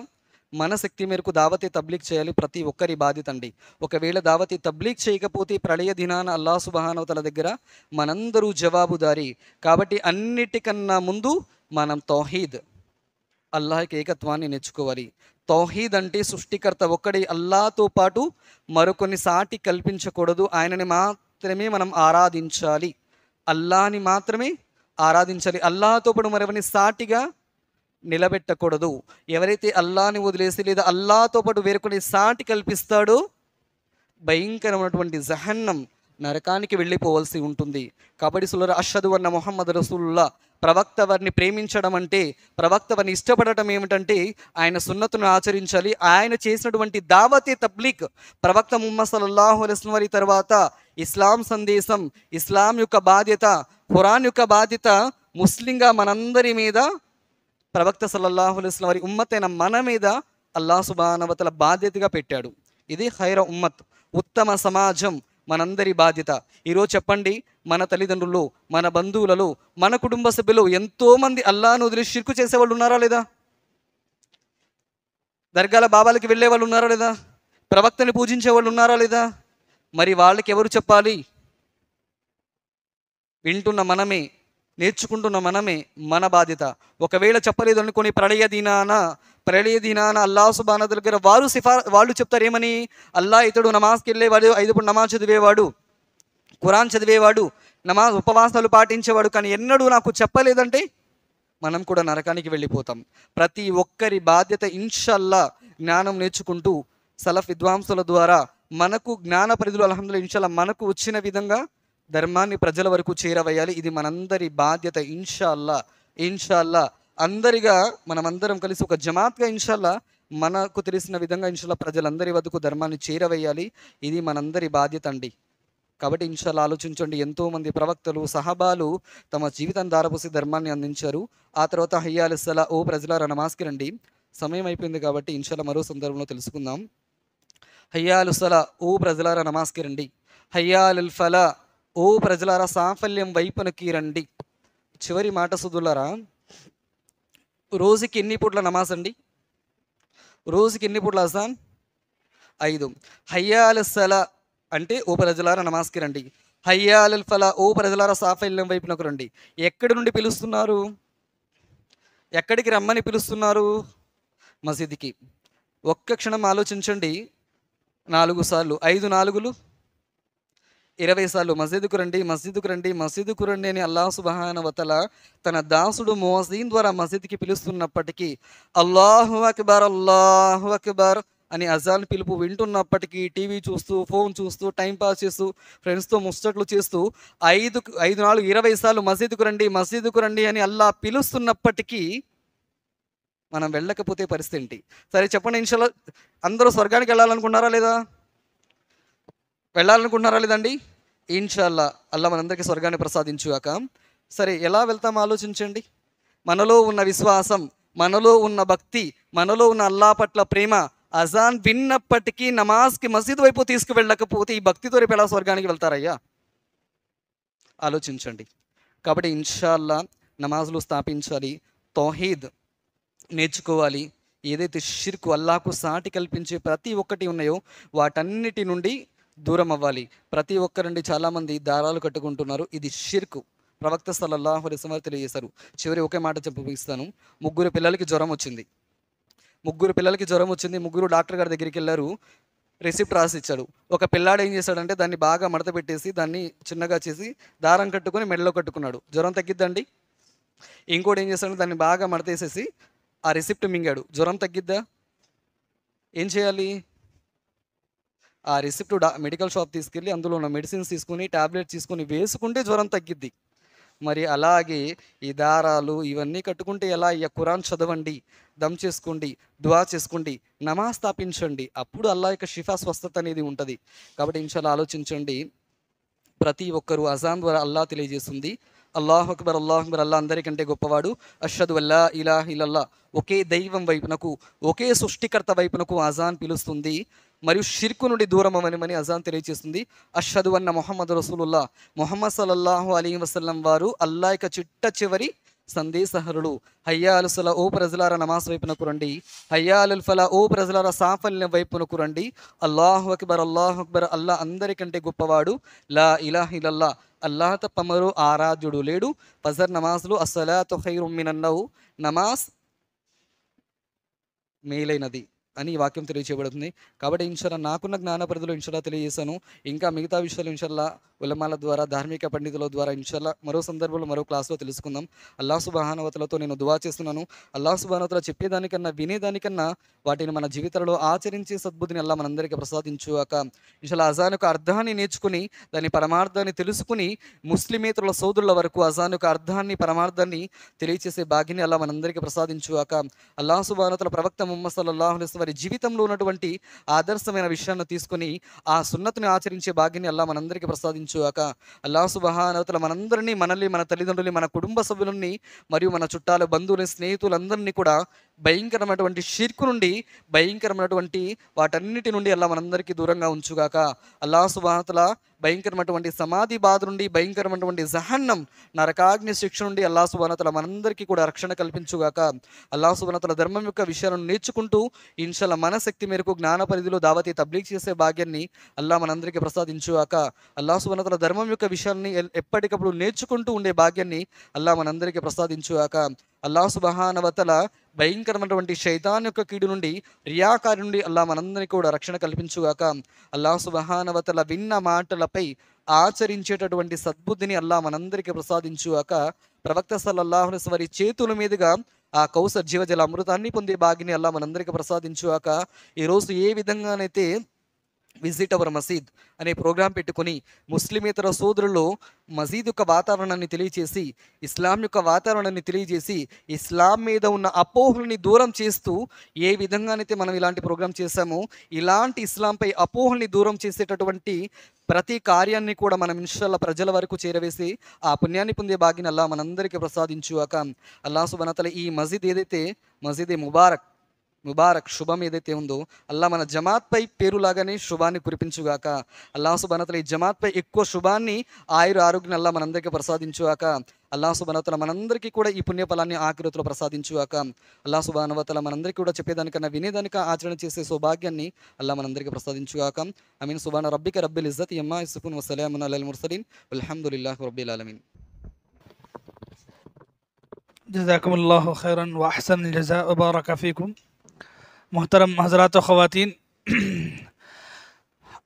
S1: మన శక్తి మేరకు దావతే తబ్లీగ్ చేయాలి, ప్రతి ఒక్కరి బాధ్యత అండి. ఒకవేళ దావతే తబ్లీగ్ చేయకపోతే ప్రళయ దినాన అల్లాహ్ సుబ్హానహు వ తఆలా దగ్గర మనందరూ జవాబుదారీ. కాబట్టి అన్నిటికన్నా ముందు మనం తౌహీద్, అల్లాహ్కి ఏకత్వాన్ని నేర్చుకోవాలి. తౌహీద్ అంటే సృష్టికర్త ఒక్కడే, అల్లాహ్తో పాటు మరికొన్ని సాటి కల్పించకూడదు. ఆయనని మాత్రమే మనం ఆరాధించాలి, అల్లాహ్ని మాత్రమే ఆరాధించాలి. అల్లాహ్తో పాటు మరెవరిని సాటిగా నిలబెట్టకూడదు. ఎవరైతే అల్లాహ్ని వదిలేసి లేదా అల్లాహ్తో పాటు వేరొకరిని సాటి కల్పిస్తాడో భయంకరమైనటువంటి జహన్నం, నరకానికి వెళ్ళిపోవలసి ఉంటుంది. కాబట్టి సులర అష్హదు అన్న ముహమ్మద్ రసూలుల్లా, ప్రవక్త వారిని ప్రేమించడం అంటే, ప్రవక్త వారిని ఇష్టపడటం ఏమిటంటే ఆయన సున్నతును ఆచరించాలి. ఆయన చేసినటువంటి దావతే తబ్లీగ్, ప్రవక్త ముహమ్మద్ సల్లల్లాహు అలైహి వసల్లం వారి తర్వాత ఇస్లాం సందేశం, ఇస్లాం యొక్క బాధ్యత, ఖురాన్ యొక్క బాధ్యత ముస్లింగా మనందరి మీద, ప్రవక్త సల్లల్లాహు అలైహి వసల్లం వారి ఉమ్మతైన మన మీద అల్లాహ్ సుబ్హానహు వ తఆలా బాధ్యతగా పెట్టాడు. ఇది ఖైర ఉమ్మత్, ఉత్తమ సమాజం మనందరి బాధ్యత. ఈరోజు చెప్పండి, మన తల్లిదండ్రులు, మన బంధువులలో, మన కుటుంబ సభ్యులు ఎంతోమంది అల్లాహ్ను వదిలి షిర్కు చేసేవాళ్ళు ఉన్నారా లేదా? దర్గాల బాబాలకి వెళ్ళే వాళ్ళు ఉన్నారా లేదా? ప్రవక్తని పూజించే వాళ్ళు ఉన్నారా లేదా? మరి వాళ్ళకి ఎవరు చెప్పాలి? వింటున్న మనమే, నేర్చుకుంటున్న మనమే, మన బాధ్యత. ఒకవేళ చెప్పలేదు అనుకొని ప్రళయ దినాన అల్లాహ్ సుబ్హానహు వ తఆలా దగ్గర వాళ్ళు చెప్తారు ఏమని? అల్లాహ్ ఇతడు నమాజ్కి వెళ్ళేవాడు, 5 పూట నమాజ్ చదివేవాడు, ఖురాన్ చదివేవాడు, నమాజ్ ఉపవాసాలు పాటించేవాడు, కానీ ఎన్నడూ నాకు చెప్పలేదంటే మనం కూడా నరకానికి వెళ్ళిపోతాం. ప్రతి ఒక్కరి బాధ్యత ఇన్షల్లా జ్ఞానం నేర్చుకుంటూ సలఫ్ విద్వాంసుల ద్వారా మనకు జ్ఞాన పరిధులు అల్హమ్దులిల్లాహ్ ఇన్షల్లా మనకు వచ్చిన విధంగా ధర్మాన్ని ప్రజల వరకు చేరవేయాలి. ఇది మనందరి బాధ్యత. ఇన్షాల్లా అందరిగా మనమందరం కలిసి ఒక జమాత్గా ఇన్షాల్లా మనకు తెలిసిన విధంగా ఇన్షాల్లా ప్రజలందరి వద్దకు ధర్మాన్ని చేరవేయాలి. ఇది మనందరి బాధ్యత అండి. కాబట్టి ఇన్షాల్లా ఆలోచించండి, ఎంతోమంది ప్రవక్తలు, సహబాలు తమ జీవితాన్ని ధారపోసి ధర్మాన్ని అందించారు. ఆ తర్వాత హయ్యాల్ సలా, ఓ ప్రజలారా నమాజ్కి రండి. సమయం అయిపోయింది కాబట్టి ఇన్షాల్లా మరో సందర్భంలో తెలుసుకుందాం. హయ్యాల్ సలా, ఓ ప్రజలారా నమాజ్కి రండి. హయ్యాల్ ఫలా, ఓ ప్రజలారా సాఫల్యం వైపునకి రండి. చివరి మాట సుదులారా, రోజుకి ఎన్ని పూట్ల నమాజ్ అండి? రోజుకి ఎన్ని పూట్ల అజాన్? 5. హయ్యాల్ సలా అంటే ఓ ప్రజలారా నమాజ్కి రండి. హయ్యాల్ ఫలా, ఓ ప్రజలారా సాఫల్యం వైపునకు రండి. ఎక్కడి నుండి పిలుస్తున్నారు? ఎక్కడికి రమ్మని పిలుస్తున్నారు? మసీద్కి. ఒక్క క్షణం ఆలోచించండి. 4 సార్లు, 5 4లు 20 సార్లు మసీదుకు రండి అని అల్లాహ్ సుబ్హానహు వ తఆలా తన దాసుడు ముఅజ్జిన్ ద్వారా మసీద్కి పిలుస్తున్నప్పటికీ, అల్లాహు అక్బర్ అని అజాన్ పిలుపు వింటున్నప్పటికీ టీవీ చూస్తూ, ఫోన్ చూస్తూ, టైంపాస్ చేస్తూ, ఫ్రెండ్స్తో ముచ్చట్లు చేస్తూ 5 4 20 సార్లు మసీదుకు రండి అని అల్లాహ్ పిలుస్తున్నప్పటికీ మనం వెళ్ళకపోతే పరిస్థితి ఏంటి? సరే చెప్పండి, ఇన్షాల్లా అందరూ స్వర్గానికి వెళ్ళాలనుకుంటున్నారా లేదా? వెళ్ళాలనుకుంటున్నారా లేదండి? ఇన్షాల్లా అల్లాహ్ మనందరికీ స్వర్గాన్ని ప్రసాదించుగాక. సరే, ఎలా వెళ్తాం ఆలోచించండి. మనలో ఉన్న విశ్వాసం, మనలో ఉన్న భక్తి, మనలో ఉన్న అల్లాహ్ పట్ల ప్రేమ, అజాన్ విన్నప్పటికీ నమాజ్కి మసీద్ వైపు తీసుకువెళ్ళకపోతే ఈ భక్తితో రేపు ఎలా స్వర్గానికి వెళ్తారయ్యా? ఆలోచించండి. కాబట్టి ఇన్షాల్లా నమాజులు స్థాపించాలి, తౌహీద్ నేర్చుకోవాలి. ఏదైతే షిర్కు, అల్లాహకు సాటి కల్పించే ప్రతి ఒక్కటి ఉన్నాయో వాటన్నిటి నుండి దూరం అవ్వాలి. ప్రతి ఒక్కరండి చాలామంది దారాలు కట్టుకుంటున్నారు, ఇది షిర్కు. ప్రవక్త సల్లల్లాహు అలైహి వసల్లం తెలియజేశారు. చివరి ఒకే మాట చెప్పిస్తాను. ముగ్గురు పిల్లలకి జ్వరం వచ్చింది. ముగ్గురు డాక్టర్ గారి దగ్గరికి వెళ్ళారు. రిసిప్ట్ రాసి ఇచ్చాడు. ఒక పిల్లాడు ఏం చేశాడంటే దాన్ని బాగా మడత పెట్టేసి దాన్ని చిన్నగా చేసి దారం కట్టుకొని మెడలో కట్టుకున్నాడు. జ్వరం తగ్గిద్దండి. ఇంకోటి ఏం చేశాడు, దాన్ని బాగా మడతేసేసి ఆ రిసిప్ట్ మింగాడు. జ్వరం తగ్గిద్దా? ఏం చేయాలి? ఆ రిసిప్ట్ మెడికల్ షాప్ తీసుకెళ్ళి అందులో ఉన్న మెడిసిన్స్ తీసుకుని, టాబ్లెట్స్ తీసుకుని వేసుకుంటే జ్వరం తగ్గిద్ది. మరి అలాగే ఈ దారాలు ఇవన్నీ కట్టుకుంటే ఎలా? ఇక ఖురాన్ చదవండి, దమ్ చేసుకోండి, దువా చేసుకోండి, నమాజ్ స్థాపించండి, అప్పుడు అల్లా యొక్క షిఫా స్వస్థత అనేది ఉంటుంది. కాబట్టి ఇన్షాల్లా ఆలోచించండి. ప్రతి ఒక్కరూ అజాన్ ద్వారా అల్లా తెలియజేస్తుంది, అల్లాహు అక్బర్ అల్లాహు అక్బర్, అల్లా అందరికంటే గొప్పవాడు, అష్హదు అల్లా ఇలాహ ఇల్లల్లా, ఒకే దైవం వైపునకు, ఒకే సృష్టికర్త వైపునకు అజాన్ పిలుస్తుంది. మరియు షిర్కు నుండి దూరం అవ్వమని అజాన్ తెలియజేస్తుంది. అష్హదు అన్న మొహమ్మద్ రసూలుల్లా, మొహమ్మద్ సల్లల్లాహు అలైహి వసల్లం వారు అల్లా యొక్క చిట్ట చివరి సందేశహరుడు. హయ్యా అల్ సలా, ఓ ప్రజలారా నమాజ్ వైపునకు రండి, హయ్యా అల్ ఫలా, ఓ ప్రజలారా సాఫల్యం వైపునకు రండి, అల్లాహు అక్బర్ అల్లాహు అక్బర్, అల్లా అందరికంటే గొప్పవాడు, లా ఇలాహ ఇల్లల్లా, అల్లాహ్ తప్ప మరో ఆరాధ్యుడు లేడు. ఫజర్ నమాజ్లో అస్సలాతు ఖైరుమ్ మినన్ నౌమ్, నమాజ్ మేలైనది అని ఈ వాక్యం తెలియజేయబడుతుంది. కాబట్టి ఇన్షాల్లా నాకున్న జ్ఞాన పరిధిలో ఇన్షాల్లా తెలియజేశాను. ఇంకా మిగతా విషయాలు ఇన్షాల్లా ఉలమాల ద్వారా, ధార్మిక పండితుల ద్వారా ఇన్షాల్లా మరో సందర్భంలో మరో క్లాస్లో తెలుసుకుందాం. అల్లాహ్ సుబ్హానహు వ తఆలాతో నేను దువా చేస్తున్నాను. అల్లాహ్ సుబ్హానహు వ తఆలా చెప్పేదానికన్నా వినేదానికన్నా వాటిని మన జీవితంలో ఆచరించే సద్బుద్ధిని అల్లా మనందరికీ ప్రసాదించుగాక. ఇన్షాల్లా అజాన్ యొక్క అర్థాన్ని నేర్చుకుని దాని పరమార్థాన్ని తెలుసుకుని ముస్లిమేతరుల సోదరుల వరకు అజాన్ యొక్క అర్థాన్ని పరమార్థాన్ని తెలియచేసే భాగ్యాన్ని అల్లా మనందరికీ ప్రసాదించుగాక. అల్లాహ్ సుబ్హానహు వ తఆలా ప్రవక్త ముహమ్మద్ సల్లల్లాహు అలైహి వసల్లం వారి జీవితంలో ఉన్నటువంటి ఆదర్శమైన విషయాన్ని తీసుకొని ఆ సున్నతిని ఆచరించే భాగ్యాన్ని అల్లా మనందరికీ ప్రసాదించుగాక. అల్లాహ్ సుబ్హానహు వ తఆలా మనందరినీ, మనల్ని, మన తల్లిదండ్రుల్ని, మన కుటుంబ సభ్యులని మరియు మన చుట్టాలు, బంధువులని, స్నేహితులందరినీ కూడా భయంకరమైనటువంటి షిర్కు నుండి, భయంకరమైనటువంటి వాటన్నిటి నుండి అల్లా మనందరికీ దూరంగా ఉంచుగాక. అల్లాహ్ సుబ్హానహు వ తఆలా భయంకరమైనటువంటి సమాధి బాధ నుండి, భయంకరమైనటువంటి జహన్నం నరకాగ్ని శిక్ష నుండి అల్లాహ్ సుబ్హానహు వ తఆలా మనందరికీ కూడా రక్షణ కల్పించుగాక. అల్లాహ్ సుబ్హానహు వ తఆలా ధర్మం యొక్క విషయాలను నేర్చుకుంటూ ఇన్షాల్లా మన శక్తి మేరకు జ్ఞాన పరిధిలో దావతీ తబ్లీగ్ చేసే భాగ్యాన్ని అల్లా మనందరికీ ప్రసాదించుగాక. అల్లాహ్ సుబ్హానహు వ తఆలా ధర్మం యొక్క విషయాన్ని ఎప్పటికప్పుడు నేర్చుకుంటూ ఉండే భాగ్యాన్ని అల్లా మనందరికీ ప్రసాదించుగాక. అల్లాహ్ సుబ్హానహు వ తఆలా భయంకరమైనటువంటి శైతాన్ యొక్క కీడు నుండి, రియాకారి నుండి అల్లా మనందరికీ కూడా రక్షణ కల్పించుగాక. అల్లాహ్ సుబ్హానహు వ తఆలా విన్న మాటలపై ఆచరించేటటువంటి సద్బుద్ధిని అల్లా మనందరికీ ప్రసాదించుగాక. ప్రవక్త సల్లల్లాహు అలైహి వసల్లం వారి చేతుల మీదుగా ఆ కౌసర్ జీవజల అమృతాన్ని పొందే భాగ్యాన్ని అల్లా మనందరికీ ప్రసాదించుగాక. ఈరోజు ఏ విధంగానైతే విజిట్ అవర్ మసీద్ అనే ప్రోగ్రాం పెట్టుకొని ముస్లిమేతర సోదరులు మసీద్ యొక్క వాతావరణాన్ని తెలియచేసి, ఇస్లాం యొక్క వాతావరణాన్ని తెలియజేసి, ఇస్లాం మీద ఉన్న అపోహల్ని దూరం చేస్తూ ఏ విధంగానైతే మనం ఇలాంటి ప్రోగ్రాం చేశామో, ఇలాంటి ఇస్లాంపై అపోహల్ని దూరం చేసేటటువంటి ప్రతి కార్యాన్ని కూడా మనం ఇన్షాల్లా ప్రజల వరకు చేరవేసి ఆ పుణ్యాన్ని పొందే భాగ్యాన్ని అల్లా మనందరికీ ప్రసాదించుగాక. అల్లాహ్ సుబ్హానహు వ తఆలా ఈ మసీద్ ఏదైతే మసీద్ ముబారక్ శుభం ఏదైతే ఉందో అల్లా మన జమాత్పై పేరులాగానే శుభాన్ని కురిపించుగాక. అల్లాహ్ సుబ్హానహు వ తఆలా ఈ జమాత్పై ఎక్కువ శుభాన్ని, ఆరోగ్యాన్ని అల్లా మనందరికీ ప్రసాదించుగాక. అల్లాహ్ సుబ్హానహు వ తఆలా మనందరికీ కూడా ఈ పుణ్యఫలాన్ని ఆఖిరతులో ప్రసాదించుగాక. అల్లాహ్ సుబ్హానహు వ తఆలా మనందరికీ కూడా చెప్పేదానికన్నా వినేదానిక ఆచరణ చేసే సౌభాగ్యాన్ని అల్లా మనందరికీ ప్రసాదించుగాక. ఆమీన్. సుబ్హాన రబ్బిక రబ్బిల్ ఇజ్జతి యమ్మా యసిఫూన్ వ సలామున్ అలల్ ముర్సలీన్ వల్హమ్దులిల్లాహి రబ్బిల్ ఆలమీన్.
S2: जज़ाकुमुल्लाहु खैरन व अहसनल जज़ा व बारक फ़ीकुम। मोहतरम हज़रात व ख़वातीन,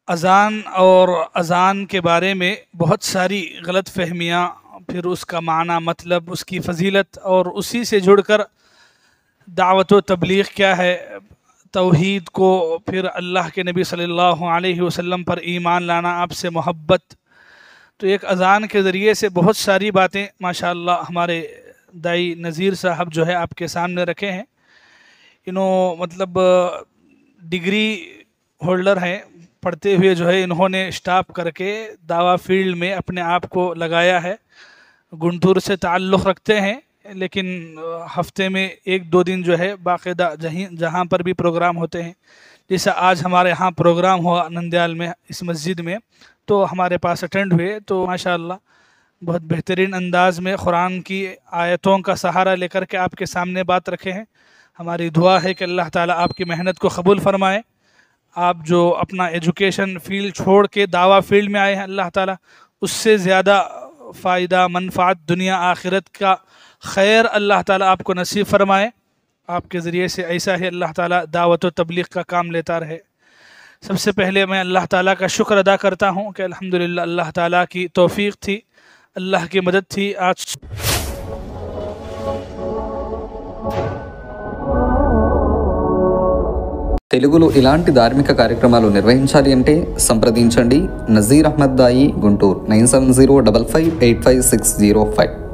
S2: अज़ान और अज़ान के बारे में बहुत सारी गलत फहमियाँ, फिर उसका माना, मतलब, उसकी फ़जीलत और उसी से जुड़कर दावत व तबलीग क्या है, तौहीद को, फिर अल्लाह के नबी सल्लल्लाहु अलैहि वसल्लम पर ईमान लाना, आपसे मोहब्बत। तो एक अज़ान के ज़रिए से बहुत सारी बातें माशाअल्लाह हमारे दाई नज़ीर साहब जो है आपके सामने रखे हैं। मतलब डिग्री होल्डर हैं, पढ़ते हुए जो है इन्होंने स्टॉप करके दावा फील्ड में अपने आप को लगाया है। गुंटूर से ताल्लुक़ रखते हैं, लेकिन हफ्ते में 1-2 दिन जो है बाकायदा जहाँ पर भी प्रोग्राम होते हैं, जैसा आज हमारे यहाँ प्रोग्राम हुआ नंदयाल में इस मस्जिद में, तो हमारे पास अटेंड हुए। तो माशाअल्लाह बहुत बेहतरीन अंदाज में कुरान की आयतों का सहारा लेकर के आपके सामने बात रखे हैं। हमारी दुआ है कि अल्लाह ताला आपकी मेहनत को कबूल फरमाए। आप जो अपना एजुकेशन फील्ड छोड़ के दावा फील्ड में आए हैं, अल्लाह ताला उससे ज़्यादा फ़ायदा, मनफ़ात, दुनिया आखिरत का खैर अल्लाह ताला आपको नसीब फरमाए। आपके ज़रिए से ऐसा ही अल्लाह ताला दावत व तबलीग का काम लेता रहे। सबसे पहले मैं अल्लाह ताला का शुक्र अदा करता हूँ कि अल्हम्दुलिल्लाह अल्लाह ताला की तौफ़ीक़ थी, अल्लाह की मदद थी। आज
S1: తెలుగులో ఇలాంటి ధార్మిక కార్యక్రమాలు నిర్వహించాలి అంటే సంప్రదించండి నజీర్ అహ్మద్ దాయి, గుంటూరు 9705585605.